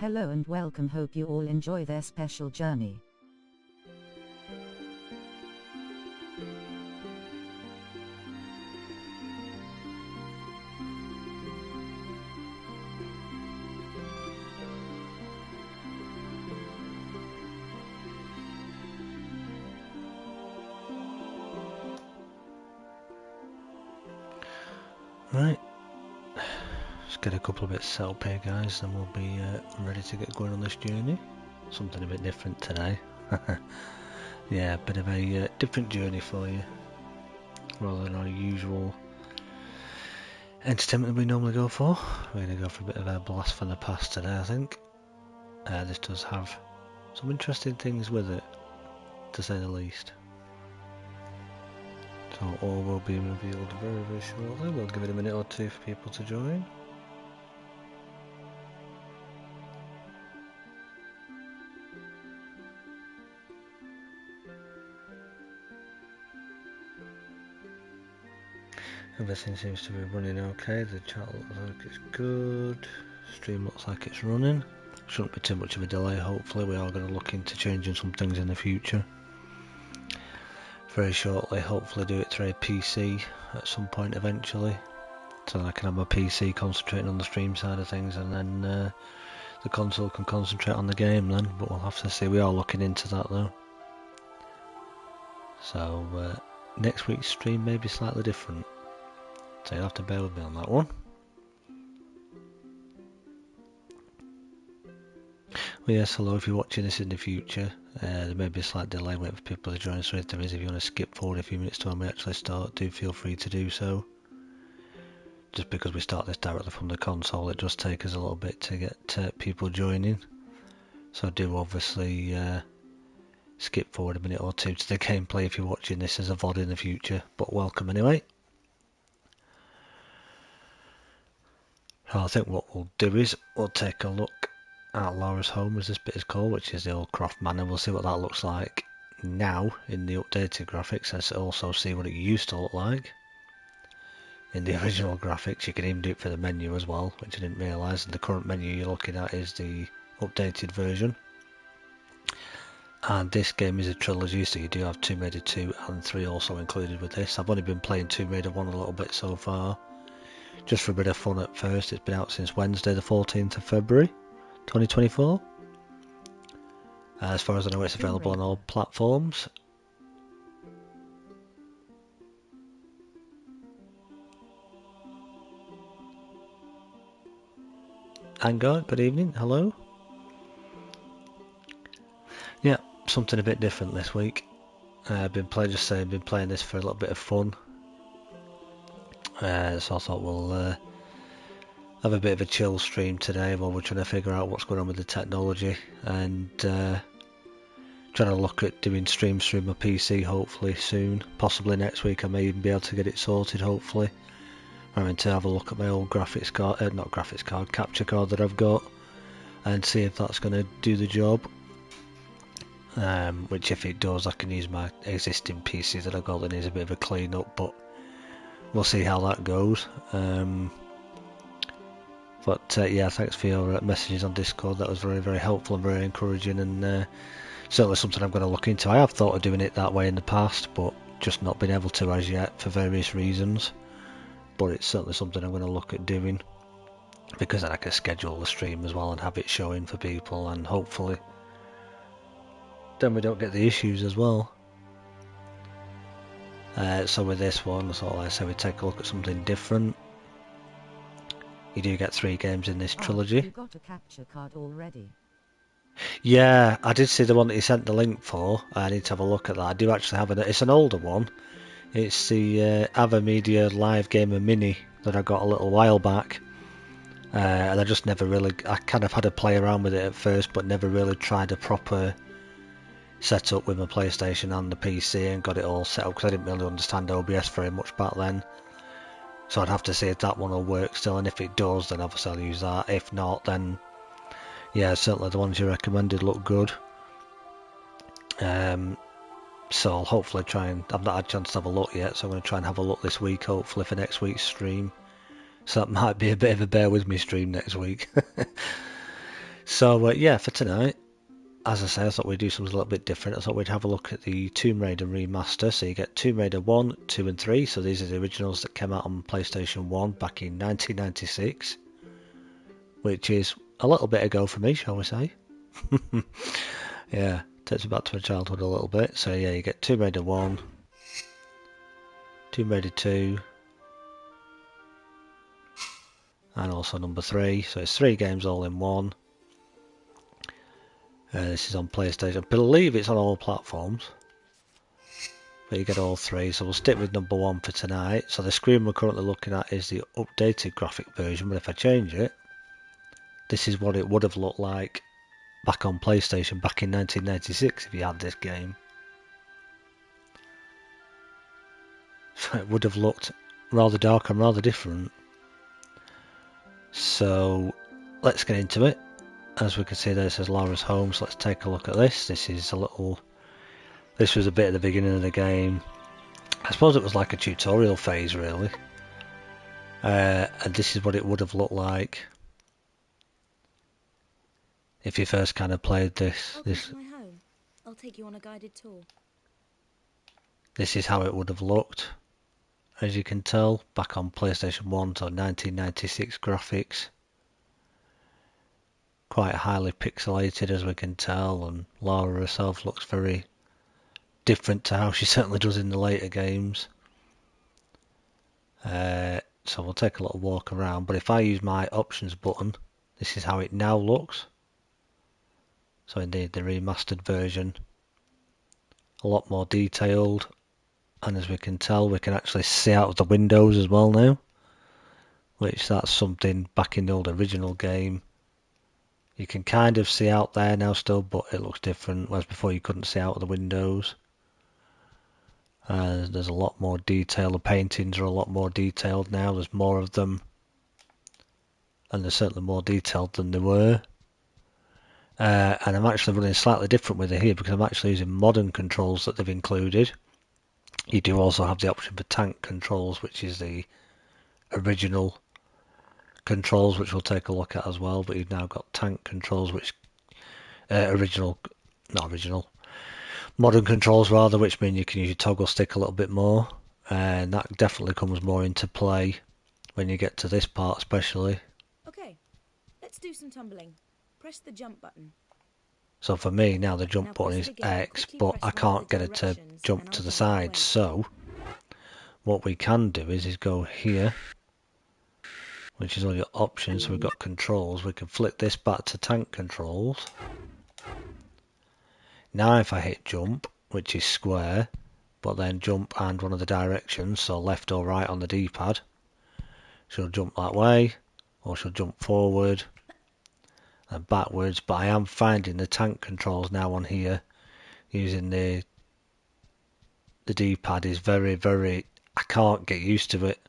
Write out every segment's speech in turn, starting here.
Hello and welcome, hope you all enjoy their special journey. Right, let's get a couple of bits set up here, guys, and we'll be ready to get going on this journey. Something a bit different today. Yeah, a bit of a different journey for you, rather than our usual entertainment that we normally go for. We're going to go for a bit of a blast from the past today, I think. This does have some interesting things with it, to say the least. So all will be revealed very, very shortly. We'll give it a minute or two for people to join. Everything seems to be running okay. The chat looks like it's good. Stream looks like it's running. Shouldn't be too much of a delay, hopefully. We are going to look into changing some things in the future. Very shortly, hopefully do it through a PC at some point eventually. So that I can have my PC concentrating on the stream side of things, and then the console can concentrate on the game then. But we'll have to see. We are looking into that though. So next week's stream may be slightly different. So you'll have to bear with me on that one. Well, yes, hello, if you're watching this in the future, there may be a slight delay waiting for people to join, so if there is, if you want to skip forward a few minutes to when we actually start, do feel free to do so. Just because we start this directly from the console, it does take us a little bit to get people joining. So do obviously skip forward a minute or two to the gameplay if you're watching this as a VOD in the future, but welcome anyway. I think what we'll do is we'll take a look at Laura's home, as this bit is called, which is the old Croft Manor. We'll see what that looks like now in the updated graphics, and also see what it used to look like in the original graphics. You can even do it for the menu as well, which I didn't realise. The current menu you're looking at is the updated version. And this game is a trilogy, so you do have Tomb Raider 2 and 3 also included with this. I've only been playing Tomb Raider 1 a little bit so far, just for a bit of fun at first. It's been out since Wednesday the 14th of February 2024. As far as I know, it's available on all platforms. Angard, good evening, hello. Yeah, something a bit different this week. I've been playing this for a little bit of fun. So I thought we'll have a bit of a chill stream today while we're trying to figure out what's going on with the technology, and trying to look at doing streams through my PC hopefully soon. Possibly next week I may even be able to get it sorted, hopefully. I'm going to have a look at my old capture card that I've got, and see if that's going to do the job. Which if it does, I can use my existing PC that I've got that needs a bit of a clean up, but we'll see how that goes. But yeah, thanks for your messages on Discord. That was very, very helpful and very encouraging, and certainly something I'm going to look into. I have thought of doing it that way in the past, but just not been able to as yet for various reasons. But it's certainly something I'm going to look at doing, because then I can schedule the stream as well and have it showing for people, and hopefully then we don't get the issues as well. So with this one, so like I say, we take a look at something different. You do get 3 games in this trilogy. You got a capture card already? Yeah, I did see the one that you sent the link for. I need to have a look at that. I do actually have it. It's an older one. It's the Ava Media Live Gamer Mini that I got a little while back. And I just never really... I kind of had to play around with it at first, but never really tried a proper setup with my PlayStation and the PC and got it all set up, because I didn't really understand OBS very much back then. So I'd have to see if that one will work still, and if it does, then obviously I'll use that. If not, then yeah, certainly the ones you recommended look good. So I'll hopefully try and... I've not had a chance to have a look yet, so I'm going to try and have a look this week, hopefully for next week's stream. So that might be a bit of a bear with me stream next week. So yeah, for tonight, as I say, I thought we'd do something a little bit different. I thought we'd have a look at the Tomb Raider remaster. So you get Tomb Raider 1, 2 and 3. So these are the originals that came out on PlayStation 1 back in 1996, which is a little bit ago for me, shall we say. Yeah, takes me back to my childhood a little bit. So yeah, you get Tomb Raider 1, Tomb Raider 2, and also number 3. So it's 3 games all in one. This is on PlayStation. I believe it's on all platforms. But you get all 3, so we'll stick with number 1 for tonight. So the screen we're currently looking at is the updated graphic version, but if I change it, this is what it would have looked like back on PlayStation back in 1996 if you had this game. So it would have looked rather dark and rather different. So let's get into it. As we can see there, it says Laura's home, so let's take a look at this. This was a bit at the beginning of the game. I suppose it was like a tutorial phase really. And this is what it would have looked like if you first kind of played this. Welcome to my home. I'll take you on a guided tour. This is how it would have looked, as you can tell, back on PlayStation 1, so 1996 graphics. Quite highly pixelated, as we can tell, and Laura herself looks very different to how she certainly does in the later games. So we'll take a little walk around, but if I use my options button, this is how it now looks. So indeed, the remastered version, a lot more detailed, and as we can tell, we can actually see out of the windows as well now, which that's something back in the old original game. You can kind of see out there now still, but it looks different, whereas before you couldn't see out of the windows. There's a lot more detail. The paintings are a lot more detailed now. There's more of them, and they're certainly more detailed than they were. And I'm actually running slightly different with it here because I'm actually using modern controls that they've included. You do also have the option for tank controls, which is the original controls, which we'll take a look at as well. But you've now got tank controls, which modern controls rather, which mean you can use your toggle stick a little bit more, and that definitely comes more into play when you get to this part especially. Okay, let's do some tumbling. Press the jump button. So for me now the jump button is X, but I can't get it to jump to the side, so what we can do is go here, which is all your options. So we've got controls, we can flip this back to tank controls. Now if I hit jump, which is square, but then jump and one of the directions, so left or right on the D-pad, she'll jump that way, or she'll jump forward and backwards. But I am finding the tank controls now on here, using the D-pad is very, I can't get used to it,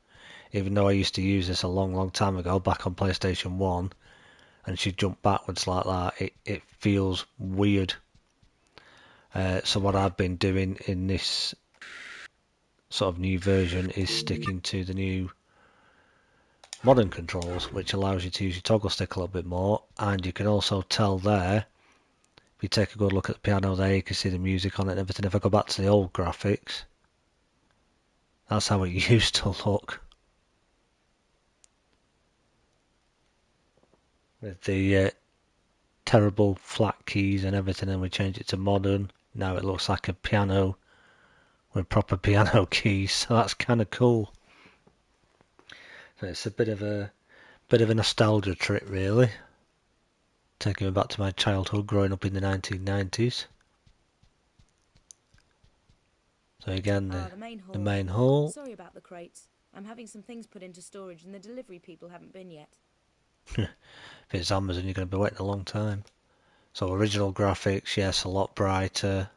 even though I used to use this a long time ago back on PlayStation 1, and she jumped backwards like that, it feels weird. So what I've been doing in this sort of new version is sticking to the new modern controls, which allows you to use your toggle stick a little bit more. And you can also tell there, if you take a good look at the piano there, you can see the music on it and everything. If I go back to the old graphics, that's how it used to look, with the terrible flat keys and everything, and we change it to modern. Now it looks like a piano with proper piano keys, so that's kind of cool. So it's a bit of a nostalgia trip really, taking me back to my childhood growing up in the 1990s. So again, the main hall. Sorry about the crates. I'm having some things put into storage and the delivery people haven't been yet. If it's Amazon, you're going to be waiting a long time. So original graphics, yes, a lot brighter,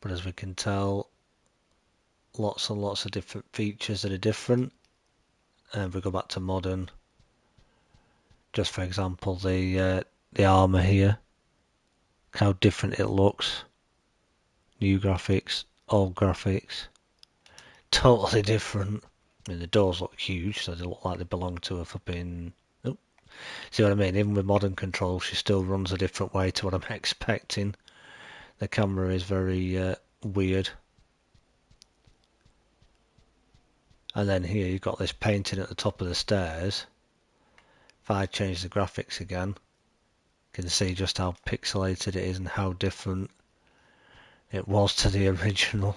but as we can tell, lots and lots of different features that are different. And if we go back to modern, just for example, the armor here, look how different it looks. New graphics, old graphics, totally different. I mean, the doors look huge, so they look like they belong to a flipping See what I mean? Even with modern controls, she still runs a different way to what I'm expecting. The camera is very weird. And then here you've got this painting at the top of the stairs. If I change the graphics again, you can see just how pixelated it is and how different it was to the original.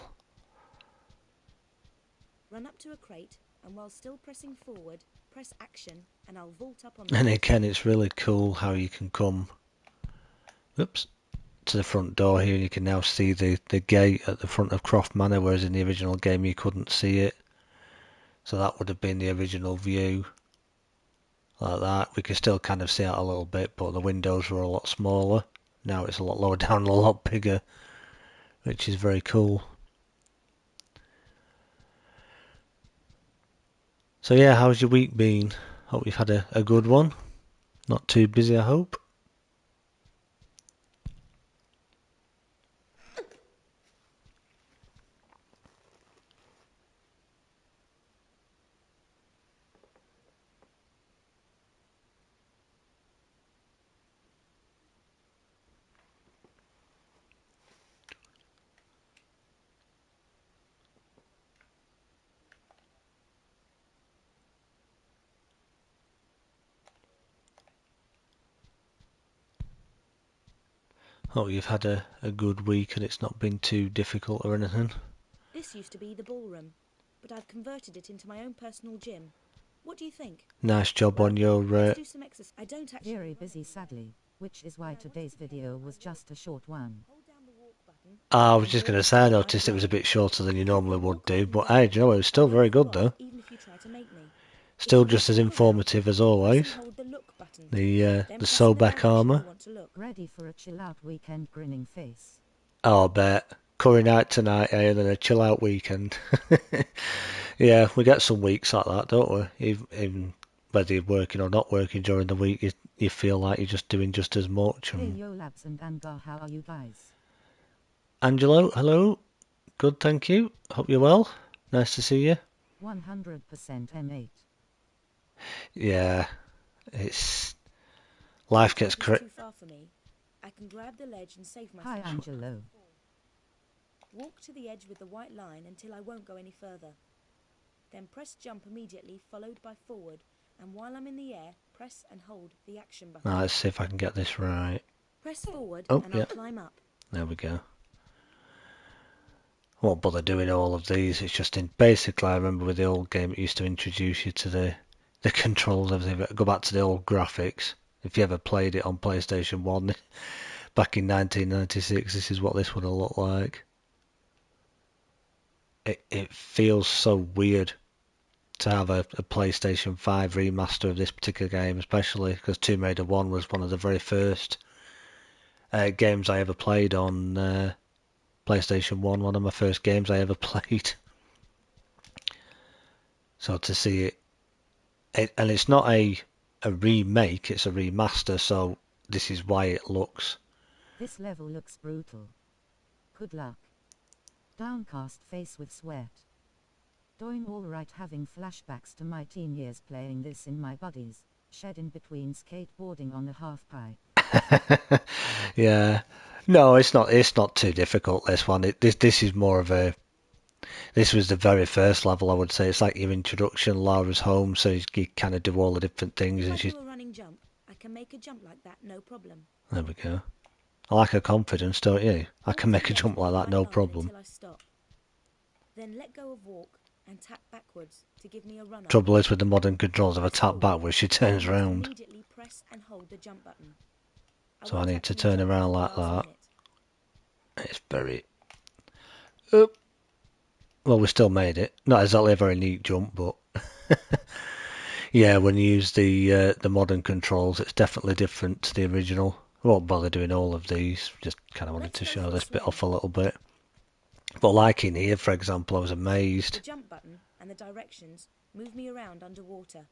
Run up to a crate, and while still pressing forward, press action, and I'll vault up on And the again, it's really cool how you can come, oops, to the front door here, and you can now see the gate at the front of Croft Manor, whereas in the original game you couldn't see it. So that would have been the original view, like that. We can still kind of see out a little bit, but the windows were a lot smaller. Now it's a lot lower down and a lot bigger, which is very cool. So yeah, how's your week been? Hope you've had a good one. Not too busy, I hope. Hope you've had a good week and it's not been too difficult or anything. This used to be the ballroom, but I've converted it into my own personal gym. What do you think? Nice job Well, on your... let's do some exercise. I don't actually... Very busy sadly, which is why today's video was just a short one. Hold down the walk button. I was just going to say, I noticed it was a bit shorter than you normally would do, but hey, do you know, it was still very good though. Even if you try to make me. Still just as informative as always. Hold the look button. The Then press Sobek in the direction armour. you want to look. Ready for a chill out weekend grinning face. Oh, I bet. Curry night tonight, eh, and then a chill out weekend. Yeah, we get some weeks like that, don't we? Even whether you're working or not working during the week, you feel like you're just doing just as much. Hey yo labs and Angar, how are you guys? Angelo, hello. Good, thank you. Hope you're well. Nice to see you. 100% M8. Yeah, it's... Life gets Too far for me. I can grab the ledge and save myself. Hi Angelo. Walk to the edge with the white line until I won't go any further. Then press jump immediately, followed by forward, and while I'm in the air, press and hold the action button. Now, let's see if I can get this right. Press forward and yeah. I'll climb up. There we go. Won't bother doing all of these. It's just in... Basically, I remember with the old game, it used to introduce you to the controls, everything. Go back to the old graphics. If you ever played it on PlayStation 1 back in 1996, this is what this would have looked like. It feels so weird to have a PlayStation 5 remaster of this particular game, especially because Tomb Raider 1 was one of the very first games I ever played on PlayStation 1, one of my first games I ever played. So to see it, and it's not a remake, it's a remaster, so this is why it looks... This level looks brutal. Good luck. Downcast face with sweat. Doing alright, having flashbacks to my teen years playing this in my buddies, shed in between skateboarding on a half pipe. Yeah. No, it's not too difficult, this one. This is more of a... This was the very first level, I would say. It's like your introduction, Laura's home, so you kind of do all the different things. If And I she's... do a running jump, I can make a jump like that, no problem. There we go. I like her confidence, don't you? I can make a jump like that, no problem. Until I stop. Then let go of walk and tap backwards to give me a run up. Trouble is with the modern controls, if I tap backwards, she turns round. Immediately press and hold the jump button. So I need to turn around like that. It's very... Well, we still made it. Not exactly a very neat jump, but... Yeah, when you use the modern controls, it's definitely different to the original. I won't bother doing all of these, just kind of wanted to show this bit off a little bit. But like in here, for example, I was amazed. The jump button and the directions move me around underwater.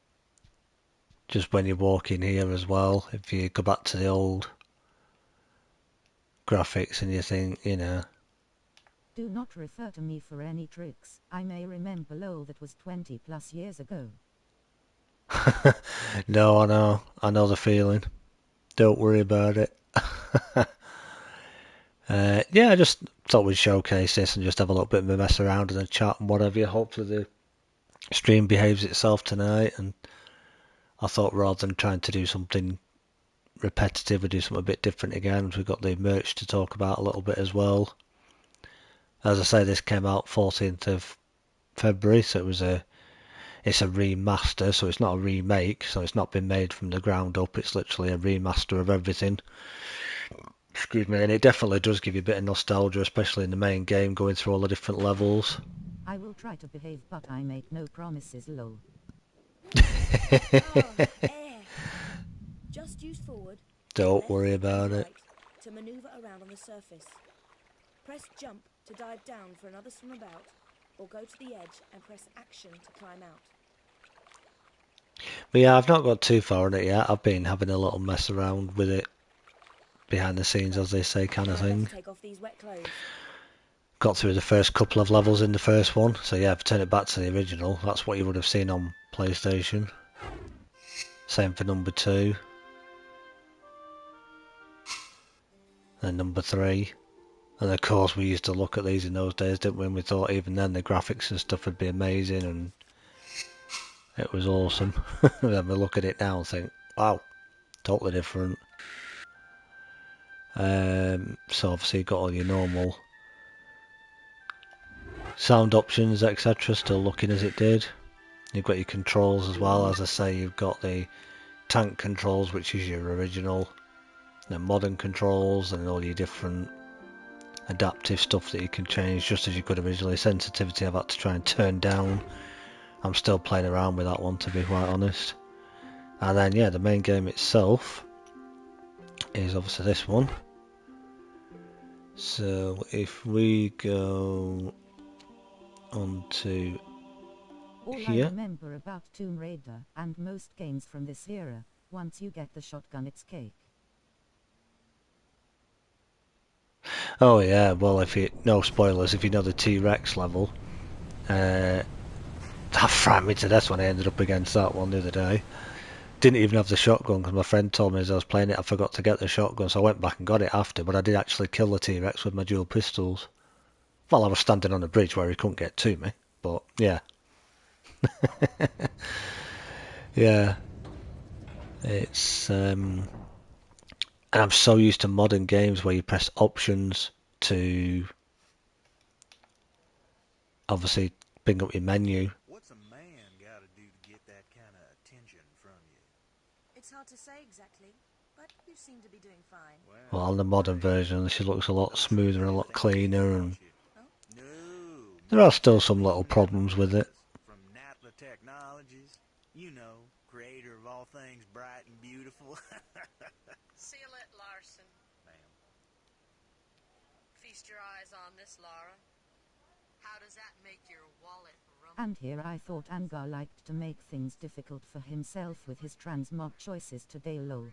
Just when you walk in here as well, if you go back to the old graphics and you think, you know... Do not refer to me for any tricks. I may remember LOL that was 20 plus years ago. No, I know the feeling. Don't worry about it. Yeah, I just thought we'd showcase this and just have a little bit of a mess around and a chat and whatever. Hopefully the stream behaves itself tonight, and I thought rather than trying to do something repetitive, we'd do something a bit different again. We've got the merch to talk about a little bit as well. As I say, this came out 14th of February, so it's a remaster, so it's not a remake, so it's not been made from the ground up, it's literally a remaster of everything. Excuse me, and it definitely does give you a bit of nostalgia, especially in the main game, going through all the different levels. I will try to behave, but I make no promises, lol. Air. Just use forward, Don't left worry and about it. right to manoeuvre around on the surface. Press jump to dive down for another swim about, or go to the edge and press action to climb out. But yeah, I've not got too far in it yet. I've been having a little mess around with it behind the scenes, as they say, kind of Now thing. let's take off these wet clothes. Got through the first couple of levels in the first one, so yeah, if I turn it back to the original, that's what you would have seen on PlayStation. Same for number 2. And number 3. And of course we used to look at these in those days, didn't we? And we thought even then the graphics and stuff would be amazing and it was awesome. Then we look at it now and think, wow, totally different. So obviously you've got all your normal sound options, etc. Still looking as it did. You've got your controls as well. As I say, you've got the tank controls, which is your original, the modern controls, and all your different adaptive stuff that you can change just as you could originally. Sensitivity I've had to try and turn down. I'm still playing around with that one, to be quite honest. And then yeah, the main game itself is obviously this one. So if we go on to All I here. remember about Tomb Raider and most games from this era, once you get the shotgun it's cake. Oh yeah, well if you, no spoilers, if you know the T-Rex level, that frightened me to death when I ended up against that one the other day. Didn't even have the shotgun because my friend told me as I was playing it I forgot to get the shotgun, so I went back and got it after, but I did actually kill the T-Rex with my dual pistols. Well, I was standing on a bridge where he couldn't get to me, but yeah. Yeah. It's and I'm so used to modern games where you press options to obviously bring up your menu. What's a man got to do to get that kind of attention from you? It's hard to say exactly, but you seem to be doing fine. Well, on the modern version, she looks a lot smoother and a lot cleaner, and No, there are still some little problems with it. From Natla Technologies, you know, creator of all things bright and beautiful. Seal it, Larson. Ma'am. Feast your eyes on this, Lara. How does that make your wallet rumble? And here I thought Angar liked to make things difficult for himself with his transmog choices today, lol.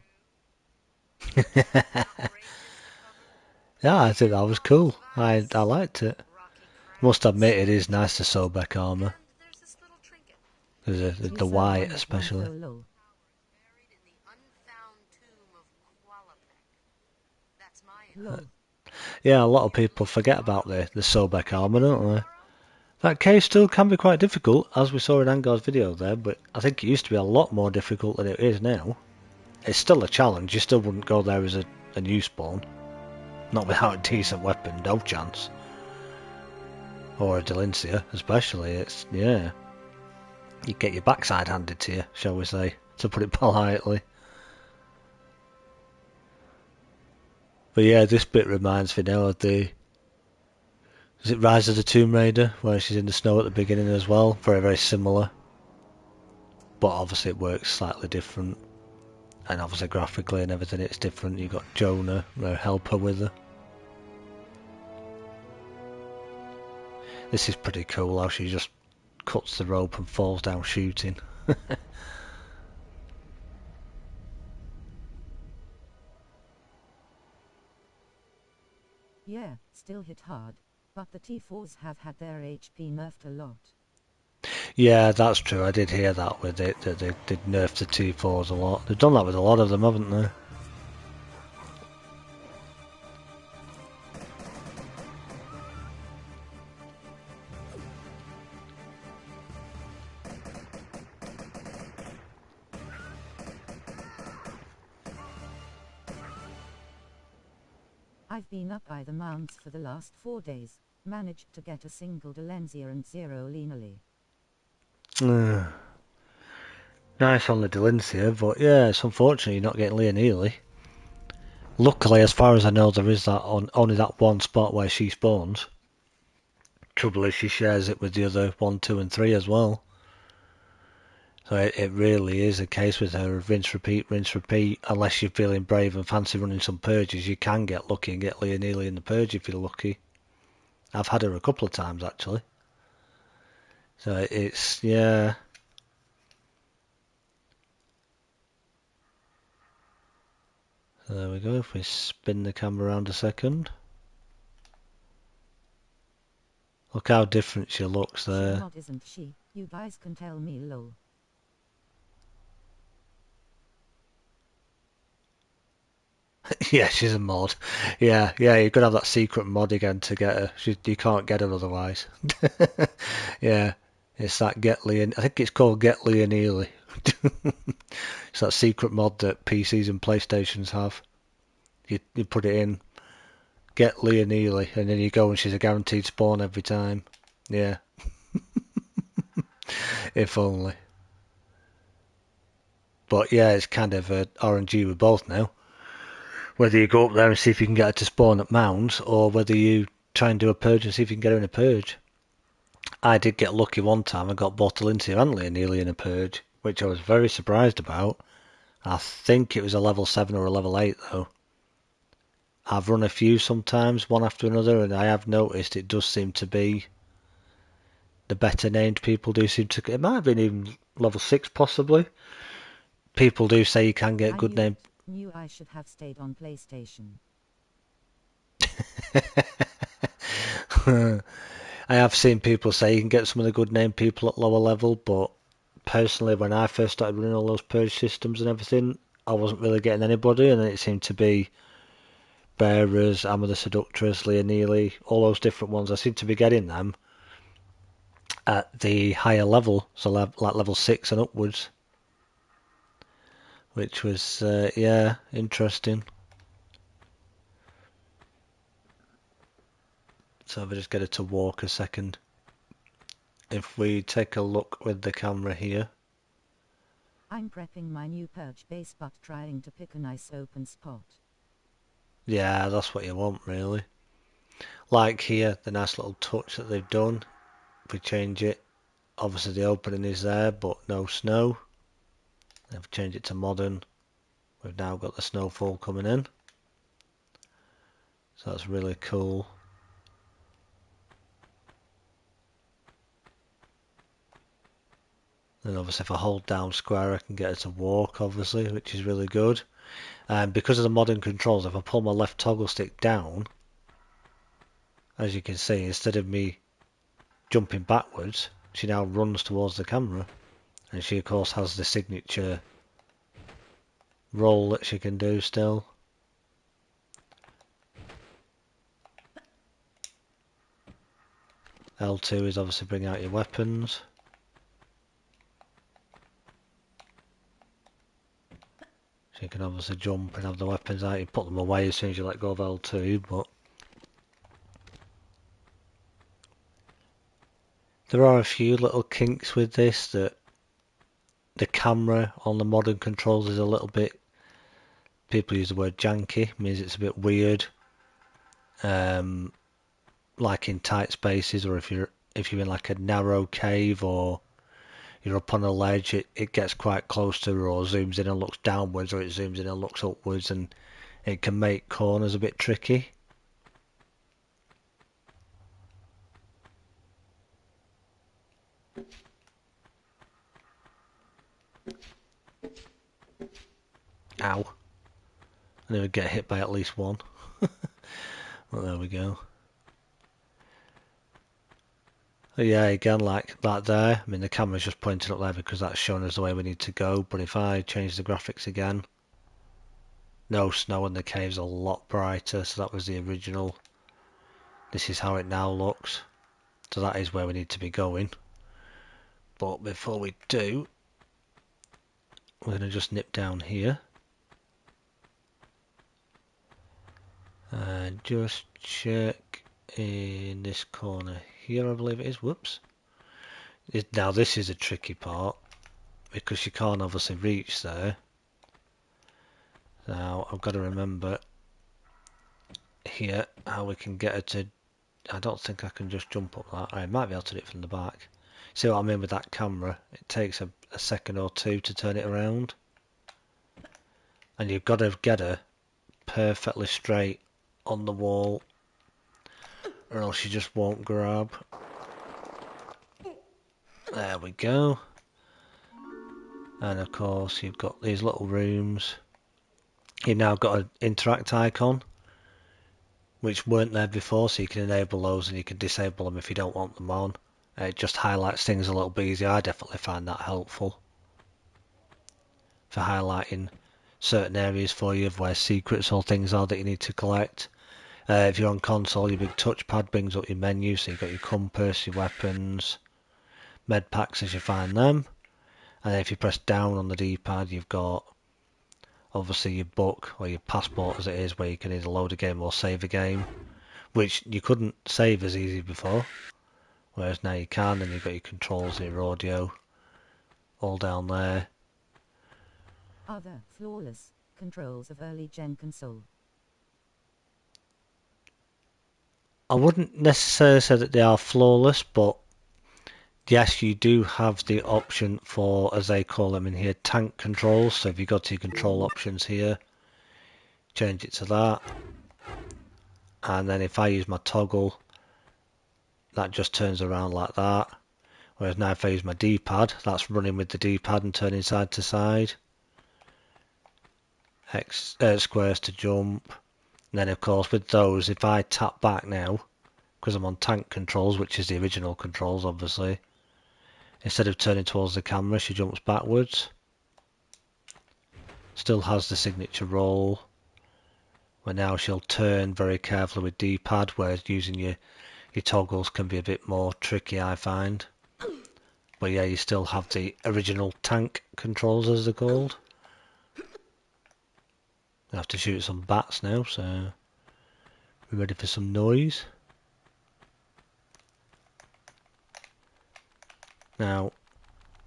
Yeah, I think that was cool. I liked it. Must admit, it is nice to Sobek armor. There's this little trinket. The white, especially. Lol. Buried in the unfound tomb of Qualapec. That's my Lol. Yeah, a lot of people forget about the Sobek armor, don't they? That cave still can be quite difficult, as we saw in Angar's video there, but I think it used to be a lot more difficult than it is now. It's still a challenge, you still wouldn't go there as a new spawn. Not without a decent weapon, no chance. Or a Delincia, especially, it's, yeah. You get your backside handed to you, shall we say, to put it politely. But yeah, this bit reminds me now of the... Is it Rise of the Tomb Raider, where she's in the snow at the beginning as well? Very, very similar. But obviously it works slightly different. And obviously graphically and everything it's different. You've got Jonah, her helper with her. This is pretty cool how she just cuts the rope and falls down shooting. Yeah, still hit hard. But the T4s have had their HP nerfed a lot. Yeah, that's true. I did hear that with it, that they did nerf the T4s a lot. They've done that with a lot of them, haven't they? I've been up by the mounds for the last 4 days, managed to get a single Delencia and 0 linearly. Nice on the Delencia, but yeah, it's unfortunate you're not getting Leah Neely. Luckily, as far as I know, there is that only that one spot where she spawns. Trouble is, she shares it with the other 1, 2, and 3 as well. So it really is a case with her of rinse, repeat, unless you're feeling brave and fancy running some purges. You can get lucky and get Leah Neely in the purge if you're lucky. I've had her a couple of times, actually. So it's, yeah. So there we go, if we spin the camera around a second. Look how different she looks there. She not isn't she? You guys can tell me lol. Yeah, she's a mod. Yeah, you could have that secret mod again to get her. You can't get her otherwise. Yeah, it's that Get Leah. I think it's called Get Leah Neely. It's that secret mod that PCs and PlayStations have. You put it in, Get Leah Neely, and then you go and she's a guaranteed spawn every time. Yeah. If only. But yeah, it's kind of RNG with both now. Whether you go up there and see if you can get her to spawn at mounds, or whether you try and do a purge and see if you can get her in a purge. I did get lucky one time. I got both Lindsay and Leah nearly in a purge, which I was very surprised about. I think it was a level 7 or a level 8 though. I've run a few sometimes, one after another, and I have noticed it does seem to be the better named people do seem to. It might have been even level 6 possibly. People do say you can get good name. Knew I should have stayed on PlayStation. I have seen people say you can get some of the good name people at lower level, but personally, when I first started running all those purge systems and everything, I wasn't really getting anybody, and then it seemed to be Bearers, Amma the Seductress, Leah Neely, all those different ones. I seem to be getting them at the higher level, so like level 6 and upwards, which was, yeah, interesting. So if I just get it to walk a second. If we take a look with the camera here. I'm prepping my new purge base but trying to pick a nice open spot. Yeah, that's what you want really. Like here, the nice little touch that they've done. If we change it, obviously the opening is there but no snow. If we change it to modern, we've now got the snowfall coming in. So that's really cool. Then obviously if I hold down square I can get it to walk obviously, which is really good. And because of the modern controls, if I pull my left toggle stick down, as you can see, instead of me jumping backwards, she now runs towards the camera. And she of course has the signature roll that she can do still. L2 is obviously bring out your weapons. So you can obviously jump and have the weapons out. You put them away as soon as you let go of L2, but there are a few little kinks with this, that the camera on the modern controls is a little bit, people use the word janky, means it's a bit weird. Like in tight spaces, or if you're in like a narrow cave or you're up on a ledge, it gets quite close to her, or zooms in and looks downwards, or it zooms in and looks upwards, and it can make corners a bit tricky. Ow. I never get hit by at least one. Well, there we go. Yeah, again, like that there. I mean, the camera's just pointing up there because that's showing us the way we need to go. But if I change the graphics again, no snow and the cave's a lot brighter. So that was the original. This is how it now looks. So that is where we need to be going. But before we do, we're going to just nip down here. And just check in this corner here, I believe it is. Whoops. Now this is a tricky part because you can't obviously reach there. Now I've got to remember here how we can get her to. I don't think I can just jump up that. I might be able to do it from the back. See what I mean with that camera? It takes a second or two to turn it around. And you've got to get her perfectly straight on the wall or else she just won't grab. There we go. And of course you've got these little rooms. You've now got an interact icon which weren't there before, so you can enable those and you can disable them if you don't want them on. It just highlights things a little bit easier. I definitely find that helpful for highlighting certain areas for you of where secrets or things are that you need to collect. If you're on console, your big touchpad brings up your menu, so you've got your compass, your weapons, med packs as you find them. And then if you press down on the D-pad, you've got obviously your book or your passport as it is, where you can either load a game or save a game, which you couldn't save as easy before, whereas now you can. And you've got your controls, your audio, all down there. Other flawless controls of early gen console. I wouldn't necessarily say that they are flawless, but yes, you do have the option for, as they call them in here, tank controls. So if you go to your control options here, change it to that. And then if I use my toggle, that just turns around like that. Whereas now if I use my D-pad, that's running with the D-pad and turning side to side. Squares to jump. And then of course with those, if I tap back now, because I'm on tank controls, which is the original controls obviously, instead of turning towards the camera, she jumps backwards. Still has the signature roll. Where now she'll turn very carefully with D-pad, whereas using your toggles can be a bit more tricky, I find. But yeah, you still have the original tank controls as they're called. I have to shoot some bats now, so we're ready for some noise. Now,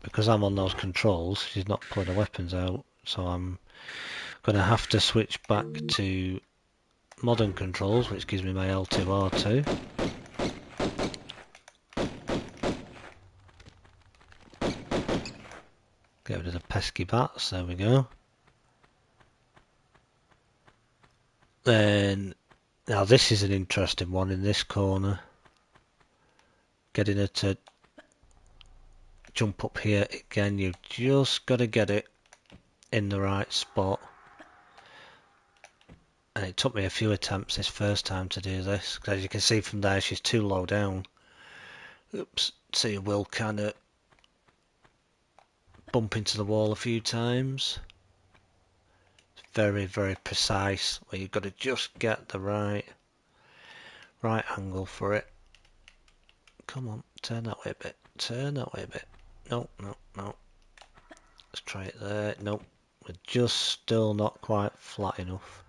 because I'm on those controls, she's not pulling her weapons out, so I'm going to have to switch back to modern controls, which gives me my L2, R2. Get rid of the pesky bats, there we go. Then, now this is an interesting one in this corner. Getting her to jump up here again, you've just got to get it in the right spot. And it took me a few attempts this first time to do this, because as you can see from there, she's too low down. Oops, so you will kind of bump into the wall a few times. It's very, very precise, where you've got to just get the right angle for it. Come on, turn that way a bit, turn that way a bit. No, no, no. Let's try it there. Nope, we're just still not quite flat enough.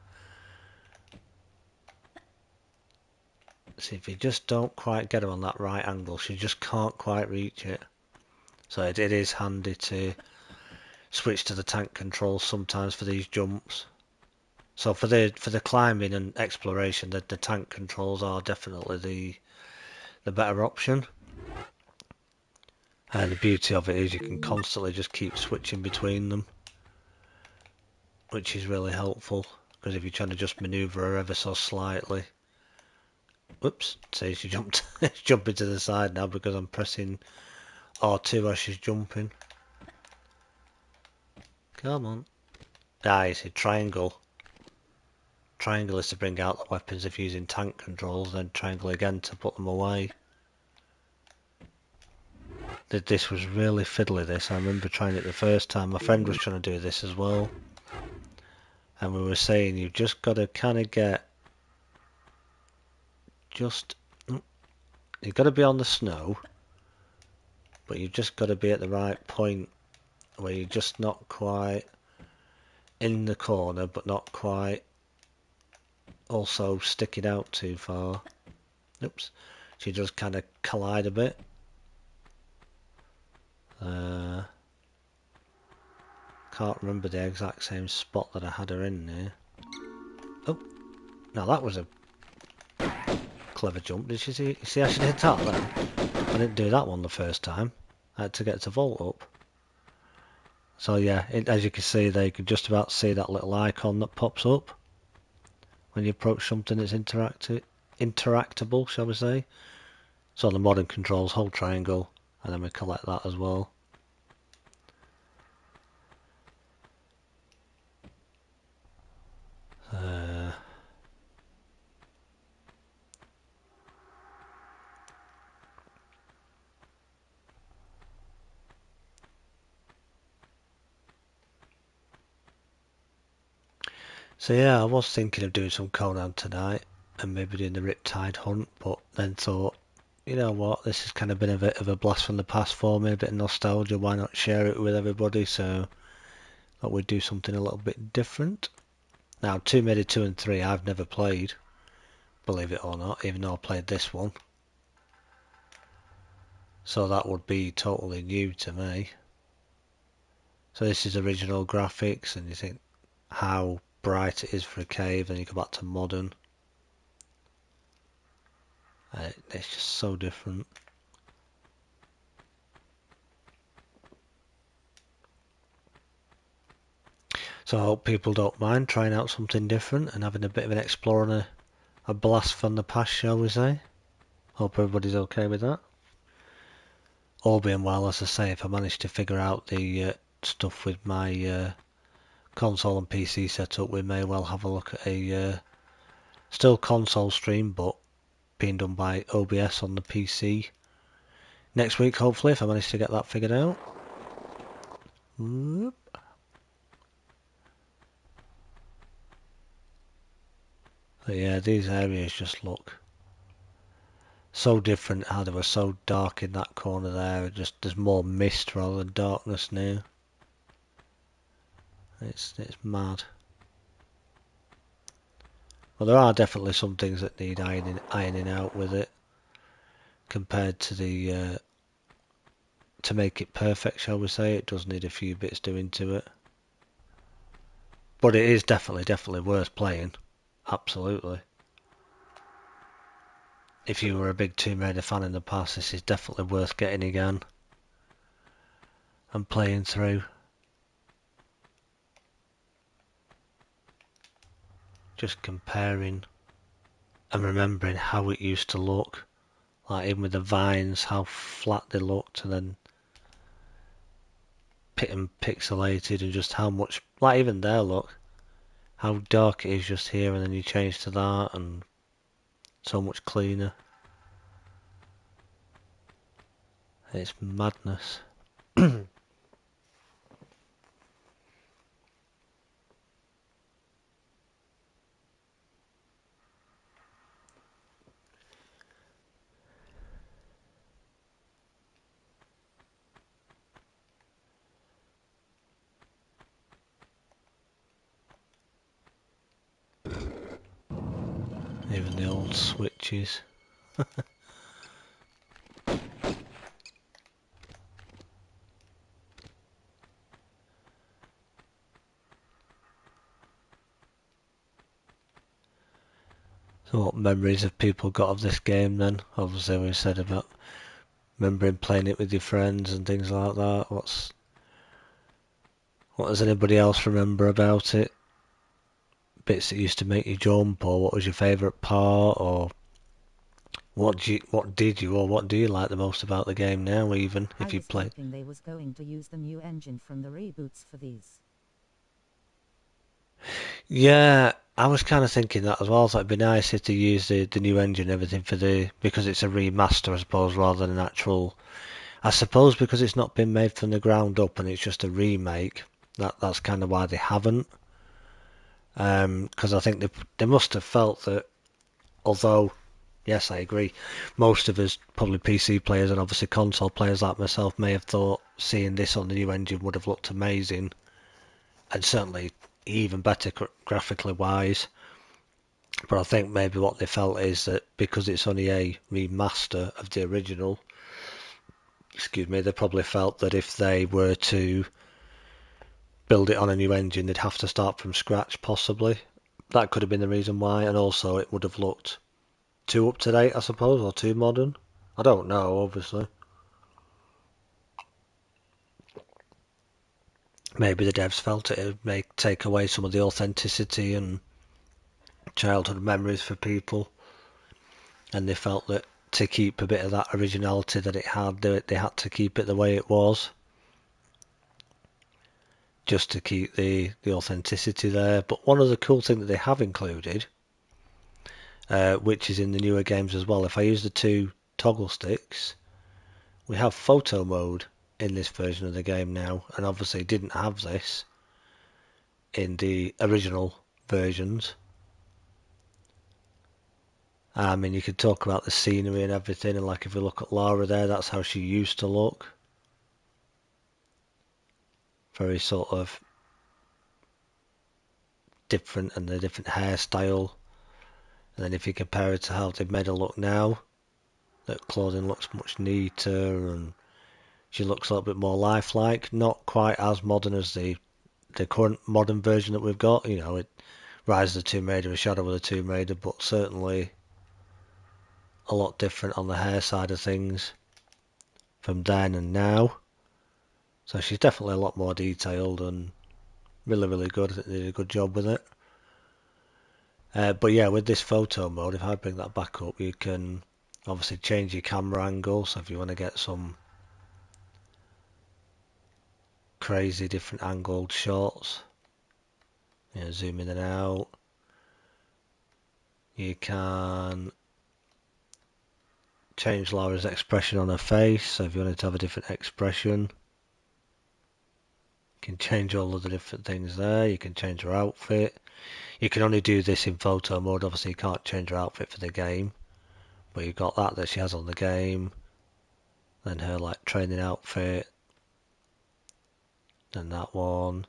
See, if you just don't quite get her on that right angle, she just can't quite reach it. So it is handy to switch to the tank controls sometimes for these jumps. So for the climbing and exploration, the tank controls are definitely the better option. And the beauty of it is you can constantly just keep switching between them, which is really helpful, because if you're trying to just manoeuvre her ever so slightly. Whoops, see, she jumped jumping to the side now because I'm pressing R2 as she's jumping. Come on. Ah, you see, triangle. Triangle is to bring out the weapons if using tank controls, then triangle again to put them away. that this was really fiddly, this. I remember trying it the first time. My friend was trying to do this as well. And we were saying you've just got to kind of get... You've got to be on the snow, but you've just got to be at the right point where you're just not quite in the corner, but not quite also sticking out too far. Oops. So you just kind of collide a bit. Can't remember the exact same spot that I had her in there. Oh, now that was a clever jump. Did you see how she did that then? I didn't do that one the first time. I had to get to vault up. So yeah, as you can see there, you can just about see that little icon that pops up when you approach something that's interactable, shall we say. So the modern controls, hold triangle, and then we collect that as well. So yeah, I was thinking of doing some Conan tonight and maybe doing the Riptide hunt, but then thought, you know what, this has kind of been a bit of a blast from the past for me, a bit of nostalgia, why not share it with everybody? So thought we'd do something a little bit different. Now, Tomb Raider 2 and 3 I've never played, believe it or not, even though I played this one. So that would be totally new to me. So this is original graphics, and you think how bright it is for a cave, then you go back to modern. It's just so different. So I hope people don't mind trying out something different and having a bit of an explore and a blast from the past, shall we say. Hope everybody's okay with that. All being well, as I say, if I manage to figure out the stuff with my console and PC setup, we may well have a look at a still console stream, but being done by OBS on the PC next week, hopefully, if I manage to get that figured out. Whoop. But yeah, these areas just look so different, how they were so dark in that corner there. Just there's more mist rather than darkness now. It's mad. Well, there are definitely some things that need ironing out with it compared to the to make it perfect, shall we say. It does need a few bits doing to it, but it is definitely worth playing. Absolutely. If you were a big Tomb Raider fan in the past, this is definitely worth getting again and playing through. Just comparing and remembering how it used to look. Like even with the vines, how flat they looked, and then pixelated, and just how much, like even there, look, how dark it is just here, and then you change to that, and so much cleaner. It's madness. Even the old switches. So what memories have people got of this game then? Obviously we said about remembering playing it with your friends and things like that. What does anybody else remember about it? Bits that used to make you jump, or what was your favourite part, or what do you like the most about the game now, even if you play? I was hoping they was going to use the new engine from the reboots for these. Yeah, I was kind of thinking that as well. So it'd be nice if they use the new engine and everything because it's a remaster, I suppose, rather than an actual. I suppose because it's not been made from the ground up and it's just a remake, that's kind of why they haven't. Because I think they must have felt that, although, yes, I agree, most of us, probably PC players and obviously console players like myself, may have thought seeing this on the new engine would have looked amazing, and certainly even better graphically wise. But I think maybe what they felt is that because it's only a remaster of the original, they probably felt that if they were to build it on a new engine, they'd have to start from scratch, possibly. That could have been the reason why, and also it would have looked too up to date, I suppose, or too modern. I don't know, obviously. Maybe the devs felt it may take away some of the authenticity and childhood memories for people, and they felt that to keep a bit of that originality that it had, they had to keep it the way it was, just to keep the authenticity there. But one of the cool things that they have included, which is in the newer games as well, if I use the two toggle sticks, we have photo mode in this version of the game now, and obviously didn't have this in the original versions. I mean, you could talk about the scenery and everything, and like if we look at Lara there, that's how she used to look. Very sort of different, and the different hairstyle. And then if you compare it to how they've made her look now, that clothing looks much neater, and she looks a little bit more lifelike. Not quite as modern as the current modern version that we've got. You know, it Rise of the Tomb Raider, a Shadow of the Tomb Raider, but certainly a lot different on the hair side of things from then and now. So she's definitely a lot more detailed and really, really good. I think they did a good job with it. But yeah, with this photo mode, if I bring that back up, you can obviously change your camera angle. So if you want to get some crazy different angled shots, you know, zoom in and out. You can change Laura's expression on her face. So if you wanted to have a different expression, you can change all of the different things there. You can change her outfit. You can only do this in photo mode. Obviously, you can't change her outfit for the game. But you've got that she has on the game. Then her like training outfit. Then that one.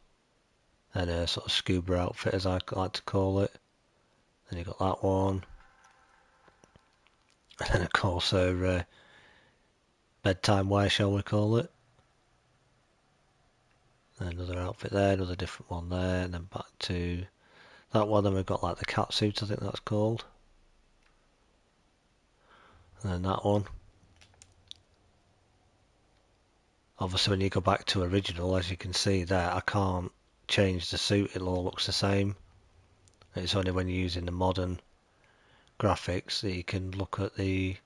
Then her sort of scuba outfit, as I like to call it. Then you've got that one. And then of course her bedtime wear, shall we call it. Then another outfit there, another different one there, and then back to that one. Then we've got like the cat suit, I think that's called. And then that one. Obviously when you go back to original, as you can see there, I can't change the suit, it all looks the same. It's only when you're using the modern graphics that you can look at the